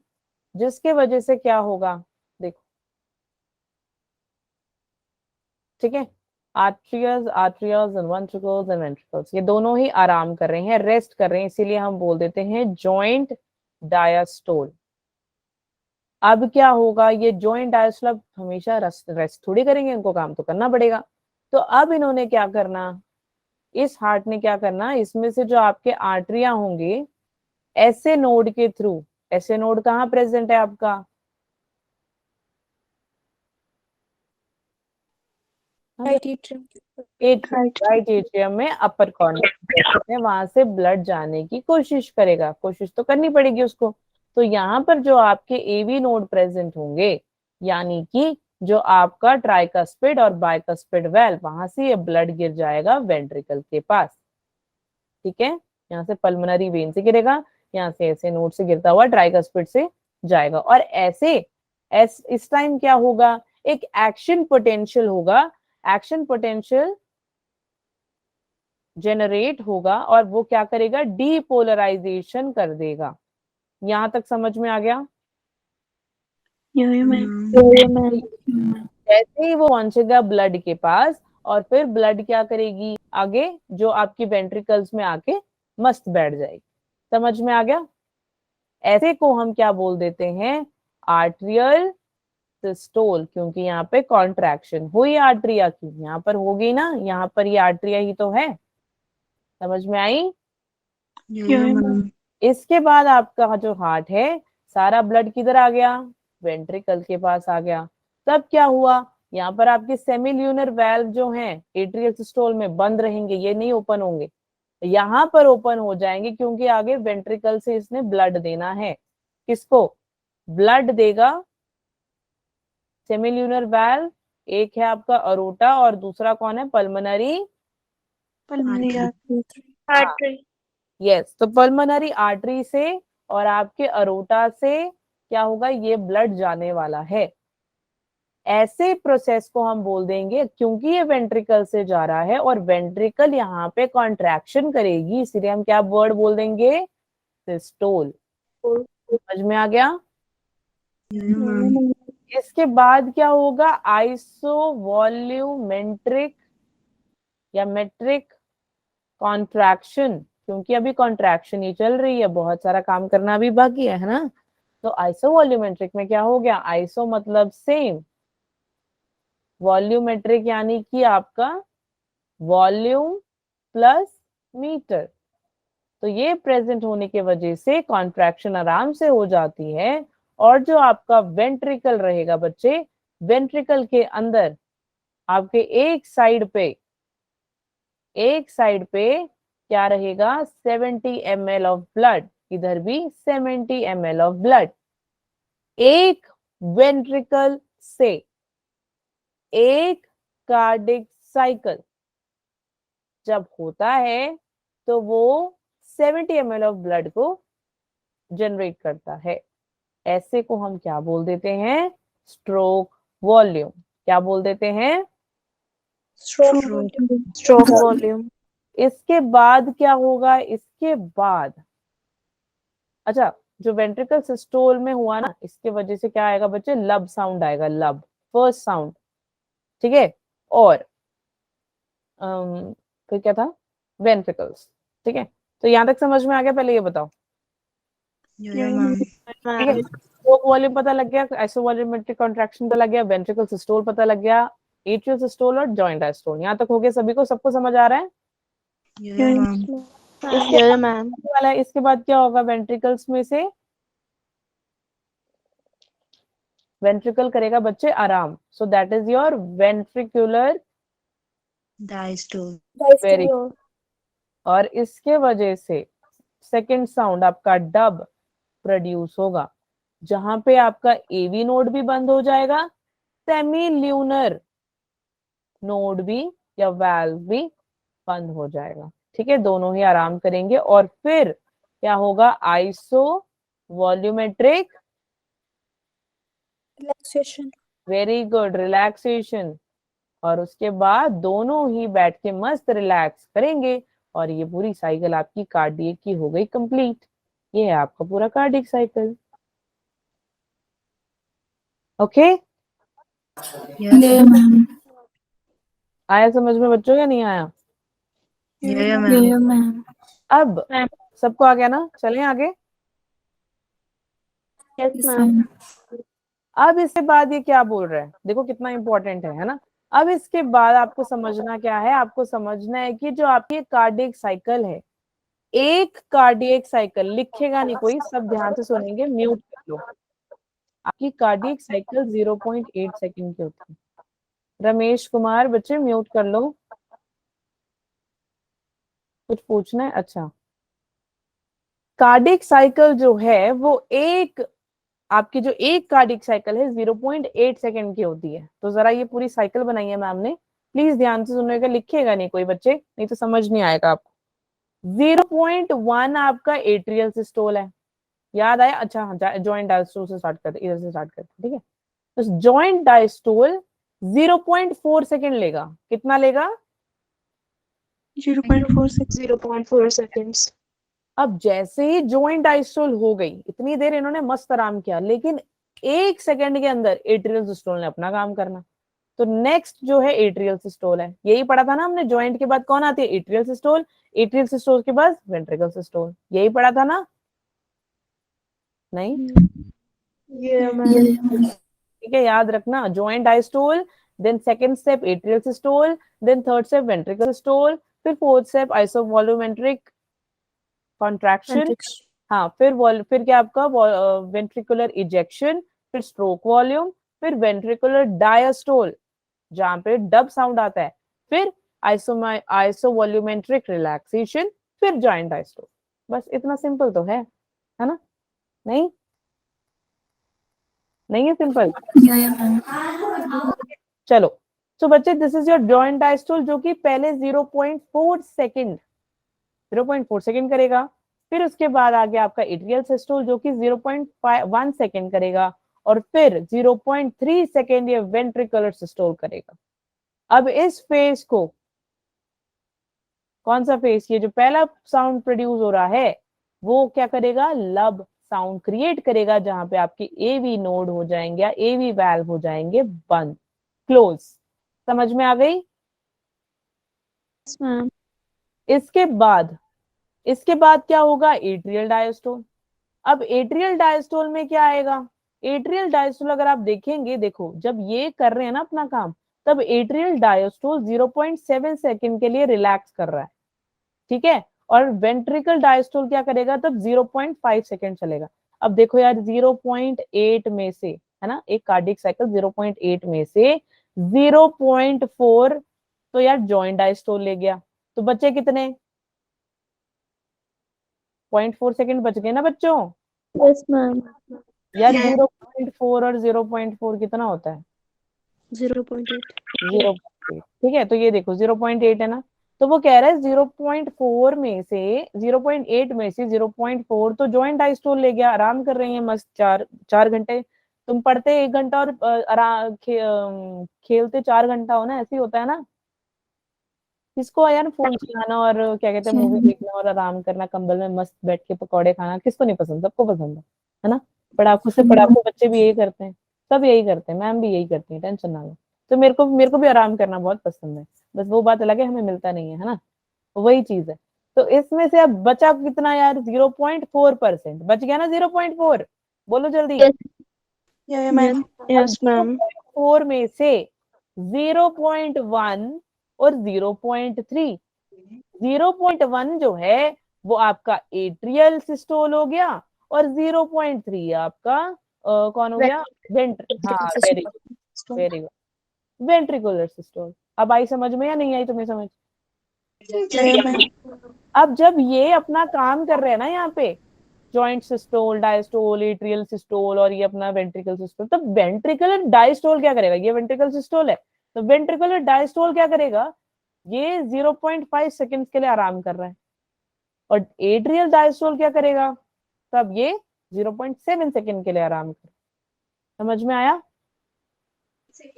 जिसके वजह से क्या होगा, देखो, ठीक है, आर्टरियल्स आर्टरियल्स एंड वेंट्रिकल्स ये दोनों ही आराम कर रहे हैं, रेस्ट कर रहे हैं, इसीलिए हम बोल देते हैं जॉइंट डायस्टोल। अब क्या होगा, ये जॉइंट डायस्टोल अब हमेशा रेस्ट थोड़ी करेंगे, इनको काम तो करना पड़ेगा। तो अब इन्होंने क्या करना, इस हार्ट ने क्या करना, इसमें से जो आपके आर्टरिया होंगे, ऐसे नोड के थ्रू, ऐसे नोड कहाँ प्रेजेंट है आपका, राइट एट्रियम। राइट एट्रियम में अपर कॉर्नर, वहां से ब्लड जाने की कोशिश करेगा, कोशिश तो करनी पड़ेगी उसको। तो यहाँ पर जो आपके एवी नोड प्रेजेंट होंगे, यानी कि जो आपका ट्राइकस्पिड और बाइकस्पिड वेल, वहां से ये ब्लड गिर जाएगा वेंट्रिकल के पास, ठीक है। यहाँ से पल्मोनरी वेन से गिरेगा, यहाँ से ऐसे नोड से गिरता हुआ ट्राइकस्पिड से जाएगा, और ऐसे इस टाइम क्या होगा, एक एक्शन पोटेंशियल होगा, एक्शन पोटेंशियल जनरेट होगा, और वो क्या करेगा, डीपोलराइजेशन कर देगा। यहां तक समझ में आ गया? Yeah, ma'am. Yeah, ma'am. जैसे ही वो पहुंचेगा ब्लड के पास, और फिर ब्लड क्या करेगी आगे, जो आपकी वेंट्रिकल्स में आके मस्त बैठ जाएगी। समझ में आ गया? ऐसे को हम क्या बोल देते हैं, आर्ट्रियल सिस्टोल, क्योंकि यहाँ पे कॉन्ट्रैक्शन हुई आर्ट्रिया की, यहाँ पर होगी ना, यहाँ पर ये आर्ट्रिया ही तो है। समझ में आई? Yeah, ma'am. इसके बाद आपका जो हार्ट है, सारा ब्लड किधर आ गया, वेंट्रिकल के पास आ गया। तब क्या हुआ, यहाँ पर आपके सेमिल्यूनर वेल्व जो हैं एट्रियल सिस्टोल में बंद रहेंगे, ये नहीं ओपन होंगे, यहाँ पर ओपन हो जाएंगे, क्योंकि आगे वेंट्रिकल से इसने ब्लड देना है। किसको ब्लड देगा, सेमिल्यूनर वेल्व, एक है आपका अरोटा और दूसरा कौन है, pulmonary Pulmonary artery. Artery. Yes. तो पल्मोनरी आर्टरी से और आपके अरोटा से क्या होगा, ये ब्लड जाने वाला है। ऐसे प्रोसेस को हम बोल देंगे, क्योंकि ये वेंट्रिकल से जा रहा है और वेंट्रिकल यहाँ पे कॉन्ट्रैक्शन करेगी, इसलिए हम क्या वर्ड बोल देंगे, सिस्टोल। समझ में आ गया? Yeah, ma'am. इसके बाद क्या होगा, आइसोवॉल्यूमेट्रिक या मेट्रिक कॉन्ट्रैक्शन, क्योंकि अभी कॉन्ट्रैक्शन ही चल रही है, बहुत सारा काम करना अभी बाकी है ना। तो आइसोवॉल्यूमेट्रिक में क्या हो गया, आइसो मतलब सेम, वॉल्यूमेट्रिक यानी कि आपका वॉल्यूम प्लस मीटर। तो ये प्रेजेंट होने की वजह से कॉन्ट्रैक्शन आराम से हो जाती है, और जो आपका वेंट्रिकल रहेगा बच्चे, वेंट्रिकल के अंदर आपके एक साइड पे क्या रहेगा, 70 ml ऑफ ब्लड, इधर भी 70 ml ऑफ ब्लड। एक वेंट्रिकल से एक कार्डिक साइकिल जब होता है तो वो 70 ml ऑफ ब्लड को जनरेट करता है। ऐसे को हम क्या बोल देते हैं? Stroke volume. क्या बोल देते हैं? Stroke volume. इसके बाद क्या होगा? इसके बाद अच्छा, जो वेंट्रिकल सिस्टोल में हुआ ना, इसके वजह से क्या आएगा बच्चे? लब साउंड आएगा, लब, फर्स्ट साउंड। ठीक है। और फिर क्या था? वेंट्रिकल्स। ठीक है, तो यहां तक समझ में आ गया? पहले ये बताओ। ठीक है, स्ट्रोक वॉल्यूम पता लग गया, आइसोवॉल्यूमेट्रिक कॉन्ट्रैक्शन पता लग गया, वेंट्रिकल सिस्टोल पता लग गया, एट्रियल सिस्टोल और जॉइंट डायस्टोल। यहाँ तक हो गया सभी को? सबको समझ आ रहा है? इसके बाद क्या होगा? वेंट्रिकल्स में से वेंट्रिकल करेगा बच्चे आराम, so that is your ventricular diastole. Very. और इसके वजह से सेकंड साउंड आपका डब प्रोड्यूस होगा, जहां पे आपका एवी नोड भी बंद हो जाएगा, सेमी ल्यूनर नोड भी या वाल्व भी बंद हो जाएगा। ठीक है, दोनों ही आराम करेंगे। और फिर क्या होगा? Iso volumetric relaxation. Very good, relaxation. और उसके बाद दोनों ही बैठ के मस्त रिलैक्स करेंगे और ये पूरी साइकिल आपकी कार्डियक की हो गई कंप्लीट। ये है आपका पूरा कार्डियक साइकिल। Okay, ma'am. आया समझ में बच्चों या नहीं आया? मैम। अब सबको आ गया ना? चलें आगे। Yes ma'am. अब इसके बाद ये क्या बोल रहा है, देखो कितना इंपॉर्टेंट है ना? अब इसके बाद आपको समझना क्या है? आपको समझना है कि जो आपकी कार्डियक साइकिल है, एक कार्डियक साइकिल, लिखेगा नहीं कोई, सब ध्यान से सुनेंगे, म्यूट कर लो। आपकी कार्डियक साइकिल 0.8 सेकंड की होती है। रमेश कुमार बच्चे म्यूट कर लो। कुछ पूछना है? अच्छा, कार्डियक साइकिल जो है वो एक, आपकी जो एक कार्डियक साइकिल है 0.8 सेकंड की होती है। तो जरा ये पूरी साइकिल बनाई है मैम ने, प्लीज ध्यान से सुनिएगा, लिखिएगा नहीं कोई बच्चे, नहीं तो समझ नहीं आएगा आपको। 0.1 आपका एट्रियल सिस्टोल है, याद आया? अच्छा हाँ, जॉइंट डायस्टोल से स्टार्ट करते, इधर से स्टार्ट करते। ठीक है, तो जॉइंट डायस्टोल 0.4 सेकंड लेगा। कितना लेगा? 0.4 सेकेंड्स। अब जैसे ही जॉइंट डायस्टोल हो गई, इतनी देर इन्होंने मस्त आराम किया, लेकिन 1 सेकंड के अंदर एट्रियल सिस्टोल ने अपना काम करना। तो नेक्स्ट जो है एट्रियल सिस्टोल है। यही पढ़ा था ना हमने, जॉइंट के बाद कौन आती है? Atrial systole. एट्रियल सिस्टोल के बाद वेंट्रिकल सिस्टोल। यही पढ़ा था ना? नहीं? ठीक है, याद रखना, joint diastole, then second step atrial systole, then third step ventricle systole, फिर फोर्थ स्टेप आइसोवॉल्यूमेट्रिक कॉन्ट्रैक्शन। हाँ, फिर क्या आपका? वेंट्रिकुलर इजेक्शन, फिर स्ट्रोक वॉल्यूम, फिर वेंट्रिकुलर डायस्टोल जहां पे डब साउंड आता है, फिर आइसोवॉल्यूमेट्रिक रिलैक्सेशन, फिर जॉइंट डायस्टोल। बस इतना सिंपल तो है ना? नहीं? नहीं है सिंपल? चलो, तो बच्चे this is your joint diastole, जो कि पहले 0.4 सेकंड 0.4 सेकंड करेगा। फिर उसके बाद आ गया आपका एट्रियल सिस्टोल, जो कि 0.1 सेकंड करेगा। और फिर 0.3 सेकंड ये वेंट्रिकुलर सिस्टोल करेगा। अब इस फेज को, कौन सा फेज? ये जो पहला साउंड प्रोड्यूस हो रहा है वो क्या करेगा? लब साउंड क्रिएट करेगा, जहां पे आपके एवी नोड हो जाएंगे या एवी वाल्व हो जाएंगे बंद, क्लोज। समझ में आ गई? इसके बाद क्या होगा? Atrial diastole. अब एट्रियल डायस्टोल में क्या आएगा? एट्रियल डायस्टोल अगर आप देखेंगे, देखो जब ये कर रहे हैं ना अपना काम, तब एट्रियल डायस्टोल 0.7 सेकंड के लिए रिलैक्स कर रहा है। ठीक है, और वेंट्रिकल डायस्टोल क्या करेगा? तब 0.5 सेकंड चलेगा। अब देखो यार, 0.8 में से, है ना, एक कार्डियक साइकिल 0.8 में से 0.4 तो यार जॉइंट डायस्टोल ले गया, तो बचे कितने? 0.4 सेकंड बच गए ना बच्चों? Yes ma'am. यार 0.4 और 0.4 कितना होता है? 0.8. 0.8, ठीक है। तो ये देखो 0.8 है ना, तो वो कह रहा है 0.4 में से 0.8 में से 0.4 तो जॉइंट डायस्टोल ले गया, आराम कर रहे हैं मस्त 4 घंटे। तुम पढ़ते 1 घंटा और खेलते 4 घंटा हो ना, ऐसे ही होता है ना। किसको यार फोन चलाना और क्या कहते हैं मूवी देखना और आराम करना कंबल में मस्त बैठ के पकौड़े खाना, किसको नहीं पसंद, सबको पसंद है ना। पढ़ाकू से पढ़ाकू बच्चे भी यही करते हैं, सब यही करते हैं, मैम भी यही करती है, टेंशन ना लो। तो मेरे को भी आराम करना बहुत पसंद है, बस वो बात अलग है हमें मिलता नहीं है ना, वही चीज है। तो इसमें से अब बचा कितना यार, 0.4% बच गया ना, 0.4, बोलो जल्दी। Yes. Yeah, Yes. ma'am. अब Yes, ma'am. 0.4 में से 0.1 और 0.3, 0.1 जो है वो आपका एट्रियल सिस्टोल हो गया, और 0.3 आपका कौन हो गया, हाँ very good, very good, ventricular systole. अब आई समझ में या नहीं आई तुम्हें समझ? Yeah, ma'am. अब जब ये अपना काम कर रहे हैं ना यहाँ पे, joint systole, diastole, atrial systole और ये अपना वेंट्रिकल सिस्टोल, तो वेंट्रिकुलर डायस्टोल क्या करेगा, ये वेंट्रिकल सिस्टोल है, तो वेंट्रिकुलर डायस्टोल क्या करेगा, ये 0.5 सेकेंड के लिए आराम कर रहा है, और एट्रियल डायस्टोल क्या करेगा, तब ये 0.7 सेकेंड के लिए आराम कर। समझ में आया?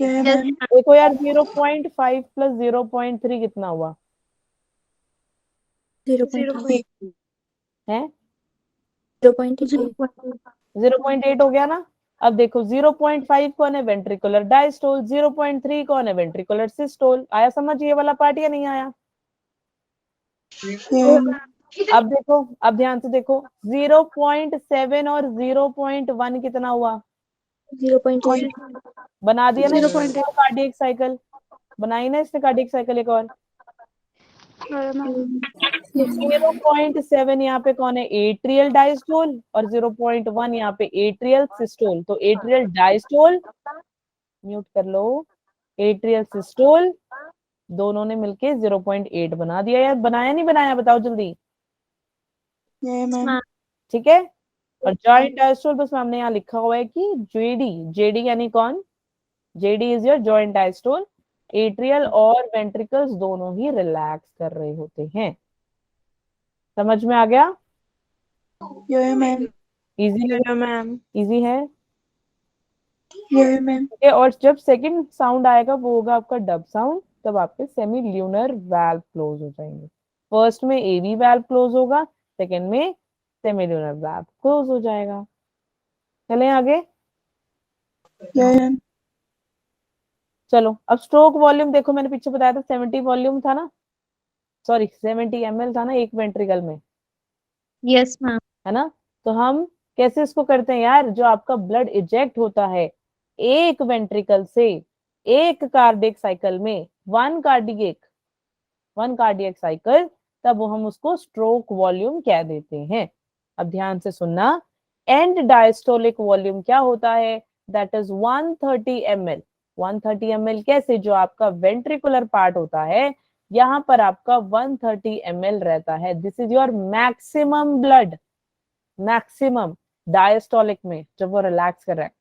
Yeah, Yes, ma'am. देखो यार 0.5 प्लस 0.3 कितना हुआ 0.8. है, 0.8. 0.8 हो गया ना। अब देखो 0.5 कौन है, वेंट्रिकुलर डायस्टोल, 0.3 कौन है, वेंट्रिकुलर सिस्टोल। आया समझ ये वाला पार्ट या नहीं आया? Yeah, ma'am. अब देखो, अब ध्यान से देखो, 0.7 और 0.1 कितना हुआ, 0.8. बना दिया ना 0.8. कार्डियक साइकिल, बनाई ना इसने कार्डियक साइकिल एक और। तो Yes. 0.7 यहाँ पे कौन है, एट्रियल डायस्टोल, और 0.1 यहाँ पे एट्रियल सिस्टोल। तो एट्रियल डायस्टोल, म्यूट कर लो, एट्रियल सिस्टोल दोनों ने मिलके 0.8 बना दिया। यार बनाया नहीं बनाया, बताओ जल्दी। Yeah, ma'am. ठीक है। और जॉइंट डायस्टोल बस हमने यहाँ लिखा हुआ है कि जेडी, जेडी यानी कौन, JD is your joint diastole. Atrial और वेंट्रिकल्स दोनों ही रिलैक्स कर रहे होते हैं। समझ में आ गया? Yeah, ma'am. इजी लगा? Yeah, ma'am. इजी है? Yeah, ma'am. ठीक है। और जब सेकंड साउंड आएगा वो होगा आपका डब साउंड, तब आपके सेमी ल्यूनर वाल्व क्लोज हो जाएंगे। फर्स्ट में एवी वाल्व क्लोज होगा, सेकंड में सेमी ल्यूनर वाल्व क्लोज हो जाएगा। चलें आगे। Yeah, ma'am. चलो अब स्ट्रोक वॉल्यूम देखो, मैंने पीछे बताया था 70 वॉल्यूम था ना, सॉरी 70 ml था ना एक वेंट्रिकल में, Yes, ma'am. है ना। तो हम कैसे इसको करते हैं यार, जो आपका ब्लड इजेक्ट होता है एक वेंट्रिकल से एक कार्डियक साइकिल में, वन कार्डियक साइकिल, तब वो हम उसको स्ट्रोक वॉल्यूम कह देते हैं। अब ध्यान से सुनना, एंड डायस्टोलिक वॉल्यूम क्या होता है, दैट इज 130 ml। 130 ml कैसे, जो आपका वेंट्रिकुलर पार्ट होता है यहाँ पर आपका 130 ml रहता है, this is your maximum blood, maximum diastolic में जब वो रिलैक्स कर रहा है।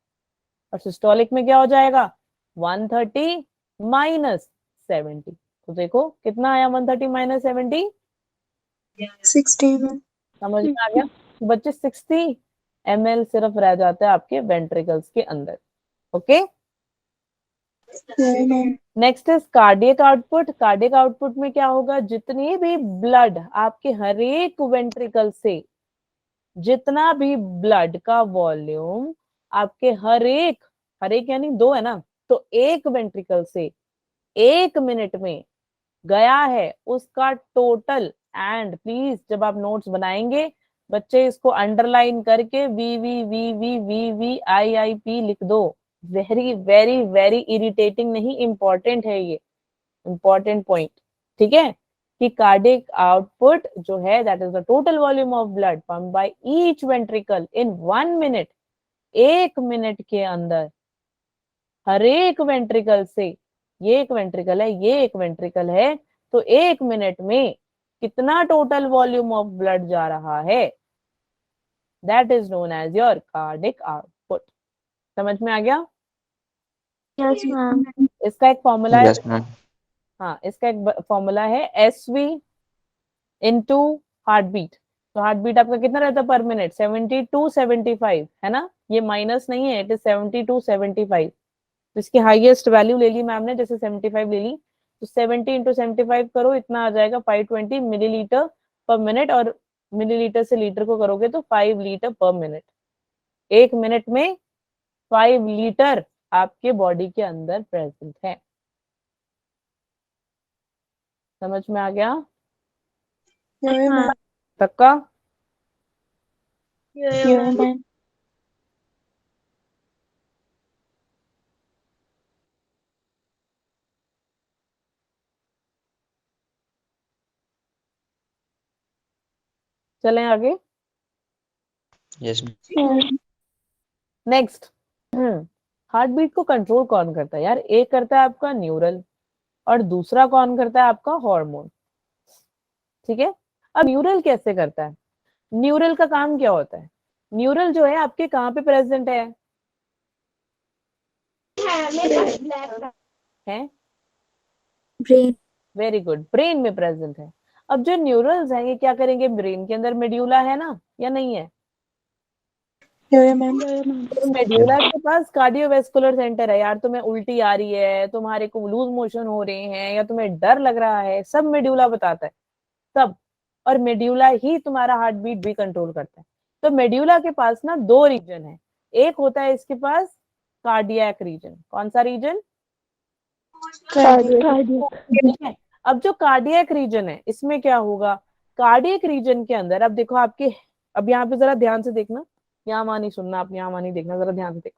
और सिस्टोलिक में क्या हो जाएगा, 130 माइनस 70। तो देखो कितना आया 130 माइनस 70, 60, ma'am. समझ में आ गया? तो बच्चे 60 ml सिर्फ रह जाता है आपके वेंट्रिकल्स के अंदर। Okay. Yeah, ma'am. Next is cardiac output. Cardiac output में क्या होगा, जितनी भी ब्लड आपके हर एक वेंट्रिकल से, जितना भी ब्लड का वॉल्यूम आपके हर एक यानी दो है ना, तो एक वेंट्रिकल से 1 मिनट में गया है उसका टोटल, एंड प्लीज जब आप नोट्स बनाएंगे बच्चे इसको अंडरलाइन करके V V V V V V I I P लिख दो। वेरी वेरी वेरी इरिटेटिंग नहीं, इंपॉर्टेंट है ये, इंपॉर्टेंट पॉइंट। ठीक है, कि कार्डियक आउटपुट जो है that is the total volume of blood pump by each ventricle in 1 minute. 1 minute के अंदर हर एक वेंट्रिकल से, ये एक वेंट्रिकल है, ये एक वेंट्रिकल है, तो 1 मिनट में कितना टोटल वॉल्यूम ऑफ ब्लड जा रहा है, that is known as your cardiac output. समझ में आ गया? Yes, ma'am. इसका एक फॉर्मूला है, यस मैम। हाँ इसका एक फॉर्मूला है SV इंटू हार्ट बीट। तो हार्ट बीट आपका कितना रहता है पर मिनट? 70 to 75, है ना? ये माइनस नहीं है, इट इज 70 to 75। तो इसकी हाईएस्ट वैल्यू ले ली मैम ने, जैसे 75 ले ली, तो 70 into 75 करो, इतना आ जाएगा 520 मिलीलीटर पर मिनट, और मिलीलीटर से लीटर को करोगे तो 5 लीटर पर मिनट। 1 मिनट में 5 लीटर आपके बॉडी के अंदर प्रेजेंट है। समझ में आ गया? Yes, ma'am. पक्का? Yeah, ma'am. चलें आगे। यस नेक्स्ट, हार्ट बीट को कंट्रोल कौन करता है यार? एक करता है आपका न्यूरल, और दूसरा कौन करता है आपका? हार्मोन। ठीक है, अब न्यूरल कैसे करता है? न्यूरल का काम क्या होता है? न्यूरल जो है आपके कहाँ पे प्रेजेंट है? है ब्रेन। वेरी गुड, ब्रेन में प्रेजेंट है। अब जो न्यूरल्स हैं ये क्या करेंगे? ब्रेन के अंदर मेड्यूला है ना, या नहीं है? तो मेड्यूला के पास कार्डियोवैस्कुलर सेंटर है यार। तुम्हें उल्टी आ रही है, तुम्हारे को लूज मोशन हो रहे हैं, या तुम्हें डर लग रहा है, सब मेड्यूला बताता है, सब। और मेड्यूला ही तुम्हारा हार्ट बीट भी कंट्रोल करता है। तो मेड्यूला के पास ना दो रीजन है। एक होता है इसके पास कार्डियक रीजन। कौन सा रीजन? ठीक है। अब जो कार्डियक रीजन है इसमें क्या होगा? कार्डियक रीजन के अंदर, अब देखो आपके, अब यहाँ पे जरा ध्यान से देखना, यहाँ वहां नहीं सुनना, आप यहाँ वहां नहीं देखना, जरा ध्यान से देखो।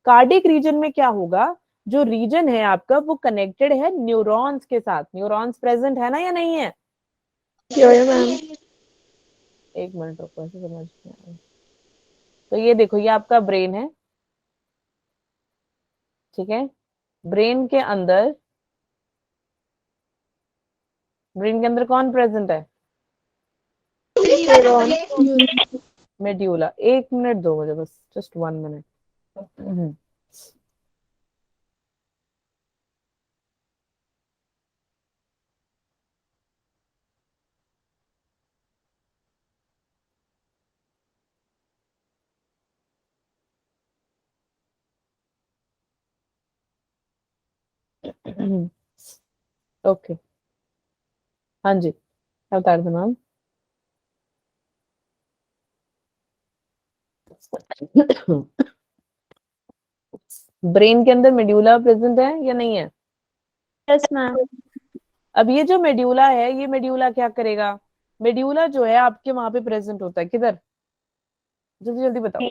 कार्डियक रीजन में क्या होगा? जो रीजन है आपका वो कनेक्टेड है न्यूरॉन्स के साथ। न्यूरॉन्स प्रेजेंट है ना, या नहीं है? एक मिनट रुको, ऐसे समझ में आया। तो ये देखो, ये आपका ब्रेन है, ठीक है। ब्रेन के अंदर, ब्रेन के अंदर कौन प्रेजेंट है? मेड्यूला। 1 मिनट दो मुझे बस, जस्ट 1 मिनट। ओके, हाँ जी, बता दो मैम। ब्रेन के अंदर मेड्यूला प्रेजेंट है या नहीं है? Yes, ma'am. अब ये जो मेड्यूला है, ये मेड्यूला क्या करेगा? मेड्यूला जो है आपके वहां पे प्रेजेंट होता है, किधर? जल्दी जल्दी बताओ।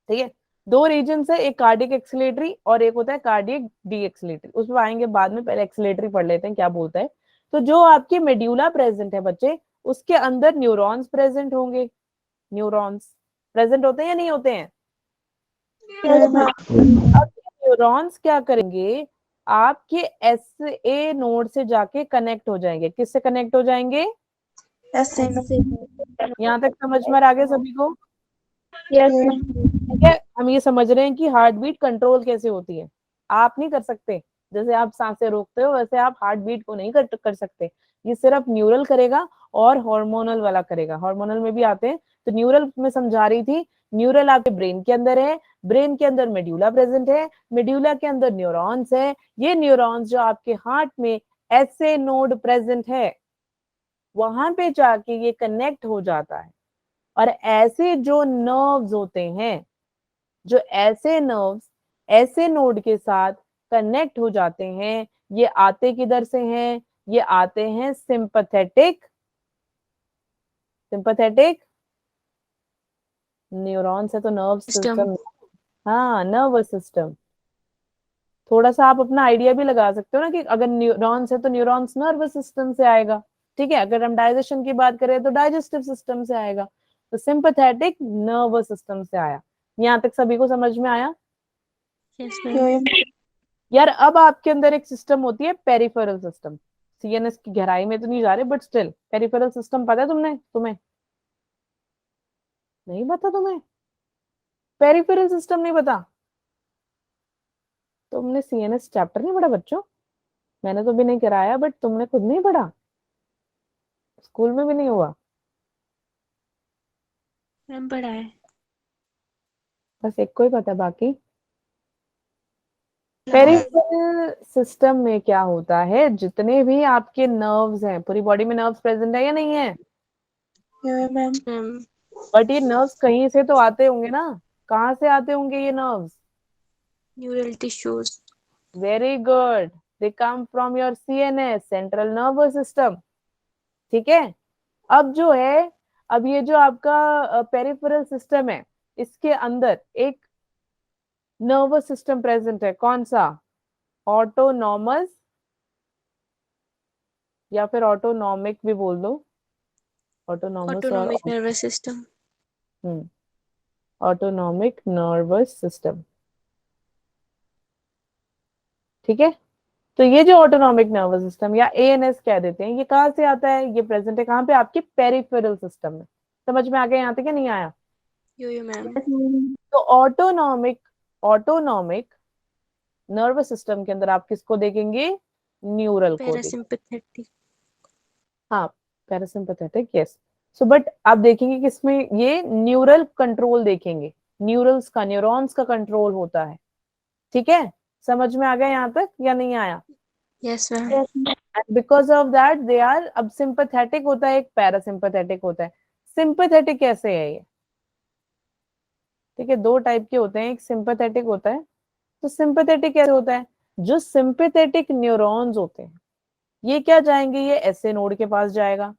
ठीक है, दो रीजन है, एक कार्डियक एक्सिलेटरी और एक होता है कार्डियक डी एक्सिलेटरी। उसमें आएंगे बाद में, पहले एक्सिलेटरी पढ़ लेते हैं क्या बोलता है। तो जो आपके मेड्यूला प्रेजेंट है बच्चे, उसके अंदर न्यूरॉन्स प्रेजेंट होंगे। न्यूरॉन्स प्रेजेंट होते हैं या नहीं होते हैं? Yes, ma'am. अब न्यूरॉन्स क्या करेंगे? आपके एसए नोड से जाके कनेक्ट हो जाएंगे। किससे कनेक्ट हो जाएंगे? यहाँ तक समझ में आ गया सभी को? Yes, ma'am. ठीक है, हम ये समझ रहे हैं कि हार्ट बीट कंट्रोल कैसे होती है। आप नहीं कर सकते, जैसे आप सांसें रोकते हो वैसे आप हार्ट बीट को नहीं कर सकते। ये सिर्फ न्यूरल करेगा और हार्मोनल वाला करेगा। हार्मोनल में भी आते हैं, तो न्यूरल में समझा रही थी। न्यूरल आपके ब्रेन के अंदर है, ब्रेन के अंदर मेड्यूला प्रेजेंट है, मेड्यूला के अंदर न्यूरॉन्स है। ये न्यूरॉन्स जो आपके हार्ट में एसए नोड प्रेजेंट है, वहां पे जाके ये कनेक्ट हो जाता है। और ऐसे जो नर्व्स होते हैं, जो ऐसे नर्व्स ऐसे नोड के साथ कनेक्ट हो जाते हैं, ये आते किधर से हैं? ये आते हैं सिंपैथेटिक, सिंपैथेटिक न्यूरॉन्स है तो नर्व सिस्टम। हाँ, नर्वस सिस्टम। थोड़ा सा आप अपना आइडिया भी लगा सकते हो ना, कि अगर न्यूरॉन्स है तो न्यूरॉन्स नर्वस सिस्टम से आएगा। ठीक है, अगर हम डाइजेशन की बात करें तो डाइजेस्टिव सिस्टम से आएगा। तो सिंपैथेटिक नर्वस सिस्टम से आया। यहाँ तक सभी को समझ में आया? Yes, ma'am. यार अब आपके अंदर एक सिस्टम होती है पेरिफेरल सिस्टम। सीएनएस की गहराई में तो नहीं जा रहे, बट स्टिल पेरिफेरल सिस्टम पता है तुम्हें नहीं पता? तुम्हें पेरिफेरल सिस्टम नहीं पता? तुमने सीएनएस चैप्टर नहीं पढ़ा बच्चों? मैंने तो भी नहीं कराया, बट तुमने खुद नहीं पढ़ा? स्कूल में भी नहीं हुआ? मैम पढ़ा है। बस एक को ही पता है, बाकी पेरिफेरल सिस्टम में क्या होता है, जितने भी आपके नर्व्स हैं, पूरी बॉडी में नर्व्स प्रेजेंट है या नहीं है? मैम बट ये नर्व्स कहीं से तो आते होंगे ना, कहाँ से आते होंगे ये nerves? Neural tissues. Very good, they come from your CNS, central nervous system. ठीक है, अब जो है, अब ये जो आपका पेरिफेरल सिस्टम है, इसके अंदर एक नर्वस सिस्टम प्रेजेंट है, कौन सा? ऑटोनॉमस, या फिर ऑटोनॉमिक भी बोल दो, ऑटोनॉमस और autonomic nervous system. Autonomic nervous system. ठीक है, तो ये जो ऑटोनॉमिक नर्वस सिस्टम या एएनएस कह देते हैं, ये कहाँ से आता है? ये प्रेजेंट है कहाँ पे? आपके पेरिफेरल सिस्टम में। समझ में आ गया यहाँ तक, क्या नहीं आया? यो मैम। तो ऑटोनॉमिक ऑटोनॉमिक नर्वस सिस्टम के अंदर आप किसको देखेंगे? न्यूरल को देखेंगे। पैरासिम्पैथेटिक। हाँ, पैरासिम्पैथेटिक, यस। सो बट आप देखेंगे कि इसमें ये न्यूरल कंट्रोल देखेंगे, न्यूरल्स का, न्यूरॉन्स का कंट्रोल होता है। ठीक है, समझ में आ गया यहाँ तक या नहीं आया? Yes ma'am. Because of that they are, अब सिंपैथेटिक होता है, एक पैरासिम्पैथेटिक होता है। सिंपैथेटिक कैसे है ये? ठीक है, दो टाइप के होते हैं, एक सिंपैथेटिक होता है। तो सिंपैथेटिक कैसे होता है? जो सिंपैथेटिक न्यूरॉन्स होते हैं, ये क्या जाएंगे? ये एसए नोड के पास जाएगा।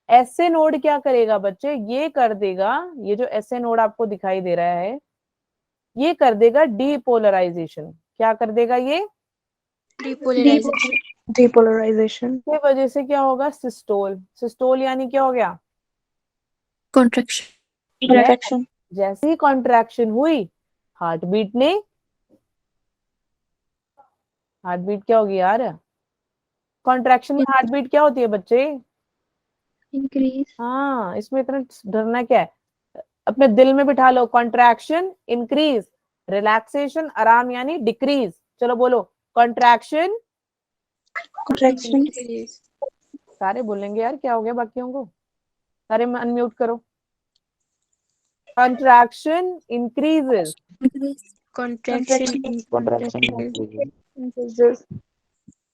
एसए नोड क्या करेगा बच्चे? ये कर देगा, ये जो एसए नोड आपको दिखाई दे रहा है, ये कर देगा डीपोलराइजेशन। क्या कर देगा ये? डिपोलराइजेशन। डिपोलराइजेशन की वजह से क्या होगा? सिस्टोल। सिस्टोल यानी क्या हो गया? कॉन्ट्रैक्शन। जैसे ही कॉन्ट्रैक्शन हुई, हार्ट बीट ने, हार्ट बीट क्या होगी यार? कॉन्ट्रैक्शन में हार्ट बीट क्या होती है बच्चे? इंक्रीज। हाँ, इसमें इतना डरना क्या है? अपने दिल में बिठा लो, कॉन्ट्रैक्शन इंक्रीज, रिलैक्सेशन आराम यानी डिक्रीज। चलो बोलो, कॉन्ट्रैक्शन। सारे बोलेंगे यार, क्या हो गया बाकियों को? सारे अनम्यूट करो। Contraction increases, contraction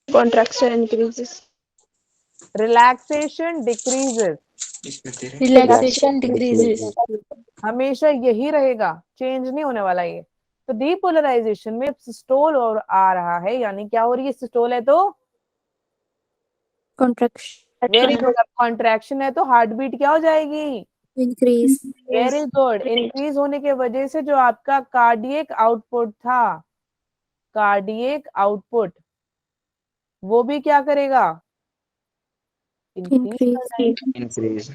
Contraction increases. Relaxation decreases. Relaxation decreases. हमेशा यही रहेगा, चेंज नहीं होने वाला ये। तो डीपोलराइजेशन में सिस्टोल और आ रहा है, यानी क्या हो रही है? सिस्टोल है तो Contraction वेरी गुड। अब कॉन्ट्रैक्शन है तो हार्ट बीट क्या हो जाएगी? increase. Very good. इंक्रीज होने के वजह से जो आपका कार्डियक आउटपुट था, कार्डियक आउटपुट, वो भी क्या करेगा? Increase. Increase.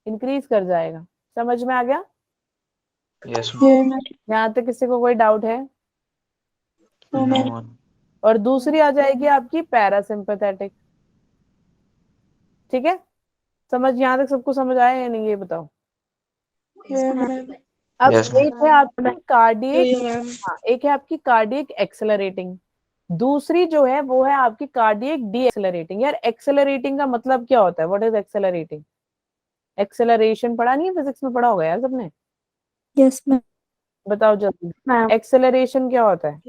इंक्रीज कर जाएगा। समझ में आ गया? Yes, यहाँ तक किसी को कोई डाउट है? no. और दूसरी आ जाएगी आपकी पैरासिम्पैथेटिक। ठीक है, समझ यहाँ तक सबको समझ आया या नहीं, ये बताओ। अब Yes, ma'am. एक है आपकी कार्डियक, हाँ, एक है आपकी कार्डियक एक्सेलरेटिंग, दूसरी जो है वो है आपकी कार्डियक डी एक्सेलरेटिंग। यार एक्सेलरेटिंग का मतलब क्या होता है? What is accelerating? एक्सेलरेशन पढ़ा नहीं है? फिजिक्स में पढ़ा होगा यार सबने, Yes, ma'am. बताओ जल्दी। मैम। एक्सेलरेशन क्या होता है?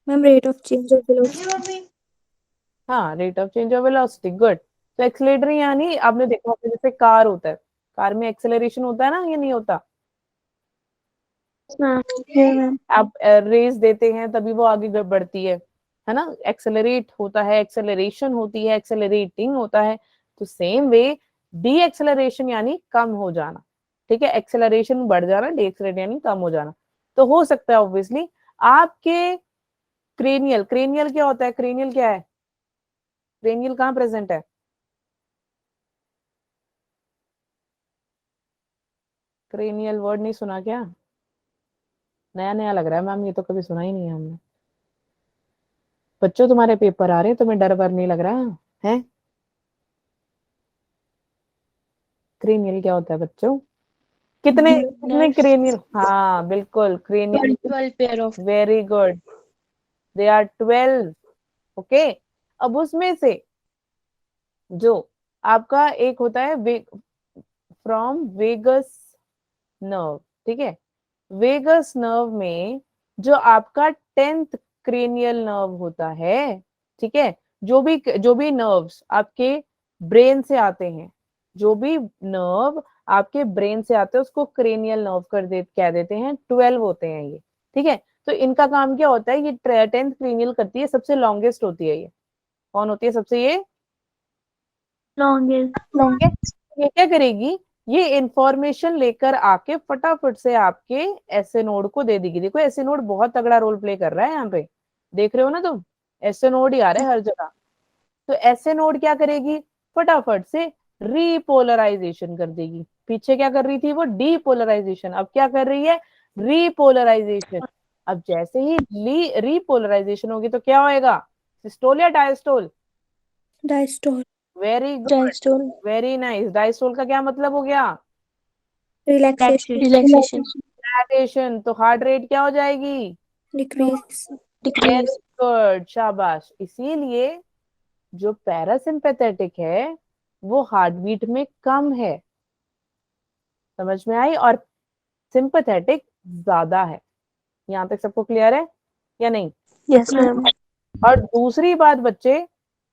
Ma'am, rate of change of velocity. हाँ, rate of change of velocity, good. तो एक्सेलरेटर यानी आपने देखा होगा, जैसे कार होता है, कार में एक्सेलरेशन होता है ना, ये नहीं होता? आप रेस देते हैं तभी वो आगे बढ़ती है ना? एक्सेलरेट होता है, एक्सेलरेशन होती है, एक्सेलरेटिंग होता है। तो सेम वे डी एक्सेलरेशन यानी कम हो जाना। ठीक है, एक्सेलरेशन बढ़ जाना, डी एक्सेलरेट यानी कम हो जाना। तो हो सकता है ऑब्वियसली आपके क्रेनियल, क्रेनियल क्या होता है? क्रेनियल क्या है? क्रेनियल कहाँ प्रेजेंट है? क्रेनियल वर्ड नहीं सुना क्या? नया नया लग रहा है मैम, ये तो कभी सुना ही नहीं है हमने। बच्चों तुम्हारे पेपर आ रहे हैं, तुम्हें डर वर नहीं लग रहा है? क्रेनियल क्या होता है बच्चों? कितने कितने Nerves. क्रेनियल, हाँ बिल्कुल cranial, 12 pair of very good, they are 12। Okay, अब उसमें से जो आपका एक होता है फ्रॉम वेगस नर्व, ठीक है, वेगस नर्व में जो आपका 10th क्रेनियल नर्व होता है, ठीक है, जो भी नर्व्स आपके ब्रेन से आते हैं, जो भी नर्व आपके ब्रेन से आते हैं उसको क्रेनियल नर्व कह देते हैं, 12 होते हैं ये, ठीक है। तो इनका काम क्या होता है, ये 10th क्रेनियल करती है, सबसे लॉन्गेस्ट होती है ये, कौन होती है सबसे, ये longest. ठीक है। ये क्या करेगी, ये इंफॉर्मेशन लेकर आके फटाफट से आपके एसए नोड को दे देगी। देखो एसए नोड बहुत तगड़ा रोल प्ले कर रहा है यहाँ पे, देख रहे हो ना तुम, एसए नोड ही आ रहा है हर जगह। तो एसए नोड क्या करेगी, फटाफट से रीपोलराइजेशन कर देगी। पीछे क्या कर रही थी वो, डीपोलराइजेशन, अब क्या कर रही है, रीपोलराइजेशन। अब जैसे ही रीपोलराइजेशन होगी तो क्या होएगा, सिस्टोल या diastole, diastole, very good, Diastole. Very nice. Diastole का क्या मतलब हो गया, रिलैक्सेशन, Relaxation. रिलैक्सेशन। तो हार्ट रेट क्या हो जाएगी, डिक्रीज, वेरी Decrease. गुड, शाबाश। इसीलिए जो पैरासिम्पेथेटिक है वो हार्ट बीट में कम है, समझ में आई, और सिंपैथेटिक ज्यादा है। यहाँ तक सबको क्लियर है या नहीं। Yes, ma'am. और दूसरी बात बच्चे,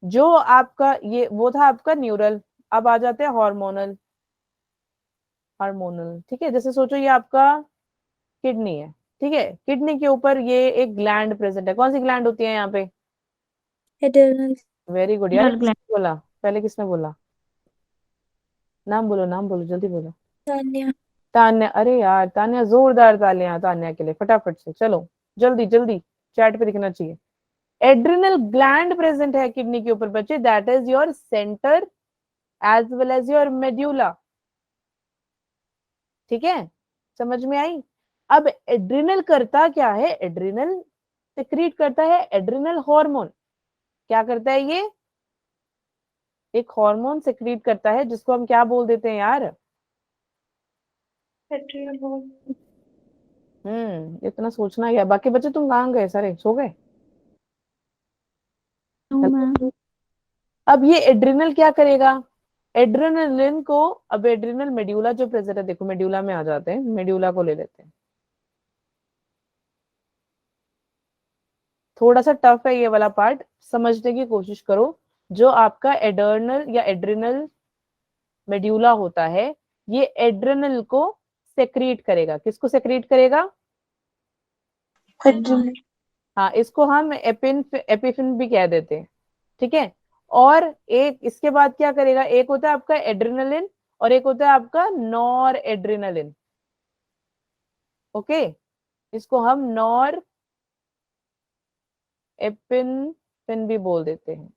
जो आपका ये वो था आपका न्यूरल, अब आ जाते हैं हार्मोनल। हार्मोनल, ठीक है, जैसे सोचो ये आपका किडनी है, ठीक है, किडनी के ऊपर ये एक ग्लैंड प्रेजेंट है, कौन सी ग्लैंड होती है यहाँ पे, एड्रेनल, वेरी गुड यार, Adrenal gland. किसने बोला पहले, किसने बोला, नाम बोलो, नाम बोलो, जल्दी बोलो। तान्या, तान्या, अरे यार तान्या, जोरदार तालियां तान्या के लिए, फटाफट से चलो, जल्दी जल्दी, चैट पे दिखना चाहिए। एड्रिनल ग्लैंड प्रेजेंट है किडनी के ऊपर बच्चे, that is your centre as well as your medulla, ठीक है, समझ में आई। अब एड्रिनल करता क्या है, एड्रिनल सिक्रीट करता है एड्रिनल हार्मोन। क्या करता है ये, एक हार्मोन सिक्रीट करता है जिसको हम क्या बोल देते हैं यार, इतना सोचना क्या, बाकी बच्चे तुम कहाँ गए, सारे सो गए। No, ma'am. अब ये एड्रिनल क्या करेगा, एड्रेनलिन को, अब एड्रिनल मेड्यूला जो प्रेजेंट है, देखो मेड्यूला में आ जाते हैं, मेड्यूला को ले लेते हैं, थोड़ा सा टफ है ये वाला पार्ट, समझने की कोशिश करो। जो आपका एडर्नल या एड्रिनल मेड्यूला होता है, ये एड्रिनल को सेक्रीट करेगा, किसको सेक्रीट करेगा, हाँ, इसको हम एपिफिन भी कह देते हैं, ठीक है। और एक इसके बाद क्या करेगा, एक होता है आपका एड्रिनलिन और एक होता है आपका नॉर एड्रिनलिन, ओके, इसको हम नॉर एपिनफ्रिन भी बोल देते हैं,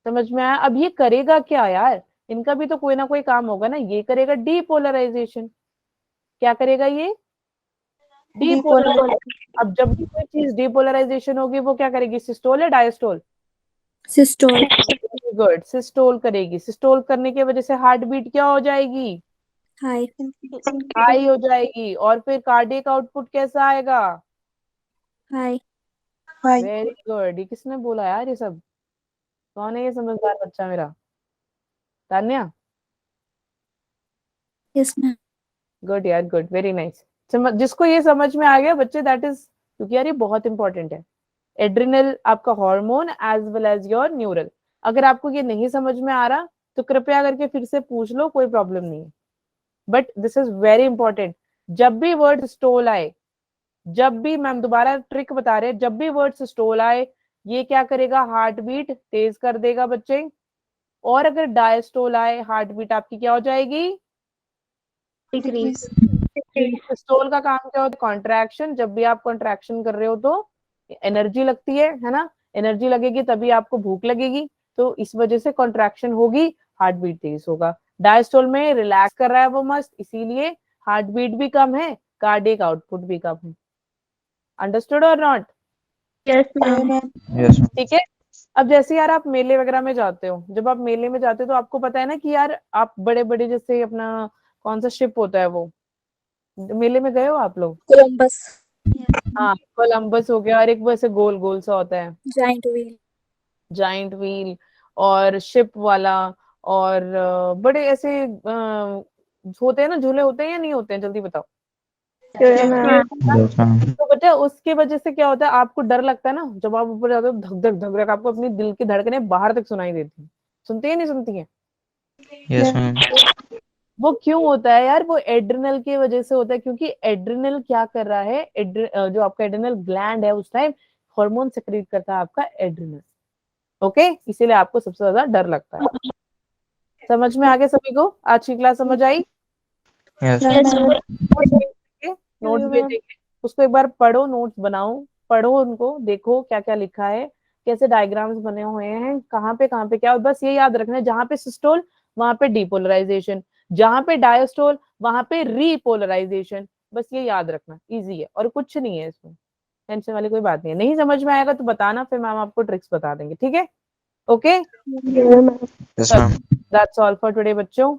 समझ में आया। अब ये करेगा क्या यार, इनका भी तो कोई ना कोई काम होगा ना, ये करेगा डीपोलराइजेशन, क्या करेगा ये, डीपोलराइजेशन। अब जब भी कोई चीज डीपोलराइजेशन होगी वो क्या करेगी, सिस्टोल या डायस्टोल, सिस्टोल, गुड, सिस्टोल करेगी। सिस्टोल करने की वजह से हार्ट बीट क्या हो जाएगी, हाई, हाई हो जाएगी, और फिर कार्डियक आउटपुट कैसा आएगा, हाई, वेरी गुड। ये किसने बोला यार ये सब, कौन है ये समझदार बच्चा मेरा, तान्या, यस मैम, गुड यार, गुड, वेरी नाइस। जिसको ये समझ में आ गया बच्चे, दैट इज, क्योंकि यार ये बहुत इंपॉर्टेंट है, एड्रिनल आपका hormone as well as your neural. अगर आपको ये नहीं समझ में आ रहा तो कृपया करके फिर से पूछ लो, कोई प्रॉब्लम नहीं है, but this is very important. जब भी वर्ड स्टोल आए, जब भी, मैम दोबारा ट्रिक बता रहे हैं, जब भी वर्ड स्टोल आए ये क्या करेगा, हार्ट बीट तेज कर देगा बच्चे, और अगर डायस्टोल आए हार्ट बीट आपकी क्या हो जाएगी, Decrease. सिस्टोल का काम क्या होता है, कॉन्ट्रैक्शन। जब भी आप कॉन्ट्रैक्शन कर रहे हो तो एनर्जी लगती है ना, एनर्जी लगेगी तभी आपको भूख लगेगी, तो इस वजह से कॉन्ट्रैक्शन होगी, हार्ट बीट तेज होगा। डायस्टोल में रिलैक्स कर रहा है वो मस्त, इसीलिए हार्ट बीट भी कम है, कार्डियक आउटपुट भी कम है। अंडरस्टूड और not, Yes, ma'am. Yes, ma'am. ठीक है। अब जैसे यार आप मेले वगैरह में जाते हो, जब आप मेले में जाते हो तो आपको पता है ना कि यार आप बड़े बड़े, जैसे अपना कौन सा शिप होता है वो, मेले में गए हो आप लोग? कोलंबस, हाँ, कोलंबस हो गया, और एक वैसे गोल गोल सा होता है, जाइंट व्हील, जाइंट व्हील, और शिप वाला, और बड़े ऐसे होते हैं ना, झूले होते हैं या नहीं होते हैं, जल्दी बताओ। Yes, ma'am. तो बच्चा उसके वजह से क्या होता है, आपको डर लगता है ना, जब आप ऊपर जाते हो धक धक धक धक, आपको अपनी दिल की धड़कनें बाहर तक सुनाई देती हैं, सुनती है नहीं सुनती है? Yes, ma'am. वो क्यों होता है यार? वो एड्रिनल की वजह से होता है, क्योंकि एड्रिनल क्या कर रहा है, जो आपका एड्रिनल ग्लैंड है उस टाइम हार्मोन सेक्रेट करता है आपका एड्रिनल। ओके, इसीलिए आपको सबसे ज्यादा डर लगता है। समझ में आ गया सभी को? आज की क्लास समझ आई? Yes. नोट्स भेजेंगे, उसको एक बार पढ़ो, नोट्स बनाओ, पढ़ो उनको, देखो क्या क्या लिखा है, कैसे डायग्राम्स बने हुए हैं, कहाँ पे क्या, और बस ये याद रखना है, जहाँ पे सिस्टोल वहां पे डीपोलराइजेशन, जहाँ पे डायस्टोल वहां पे रीपोलराइजेशन, बस ये याद रखना, इजी है और कुछ नहीं है इसमें, टेंशन वाली कोई बात नहीं है। नहीं समझ में आएगा तो बताना, फिर मैम आपको ट्रिक्स बता देंगे, ठीक है? Okay, Yes, ma'am. That's all for today बच्चों।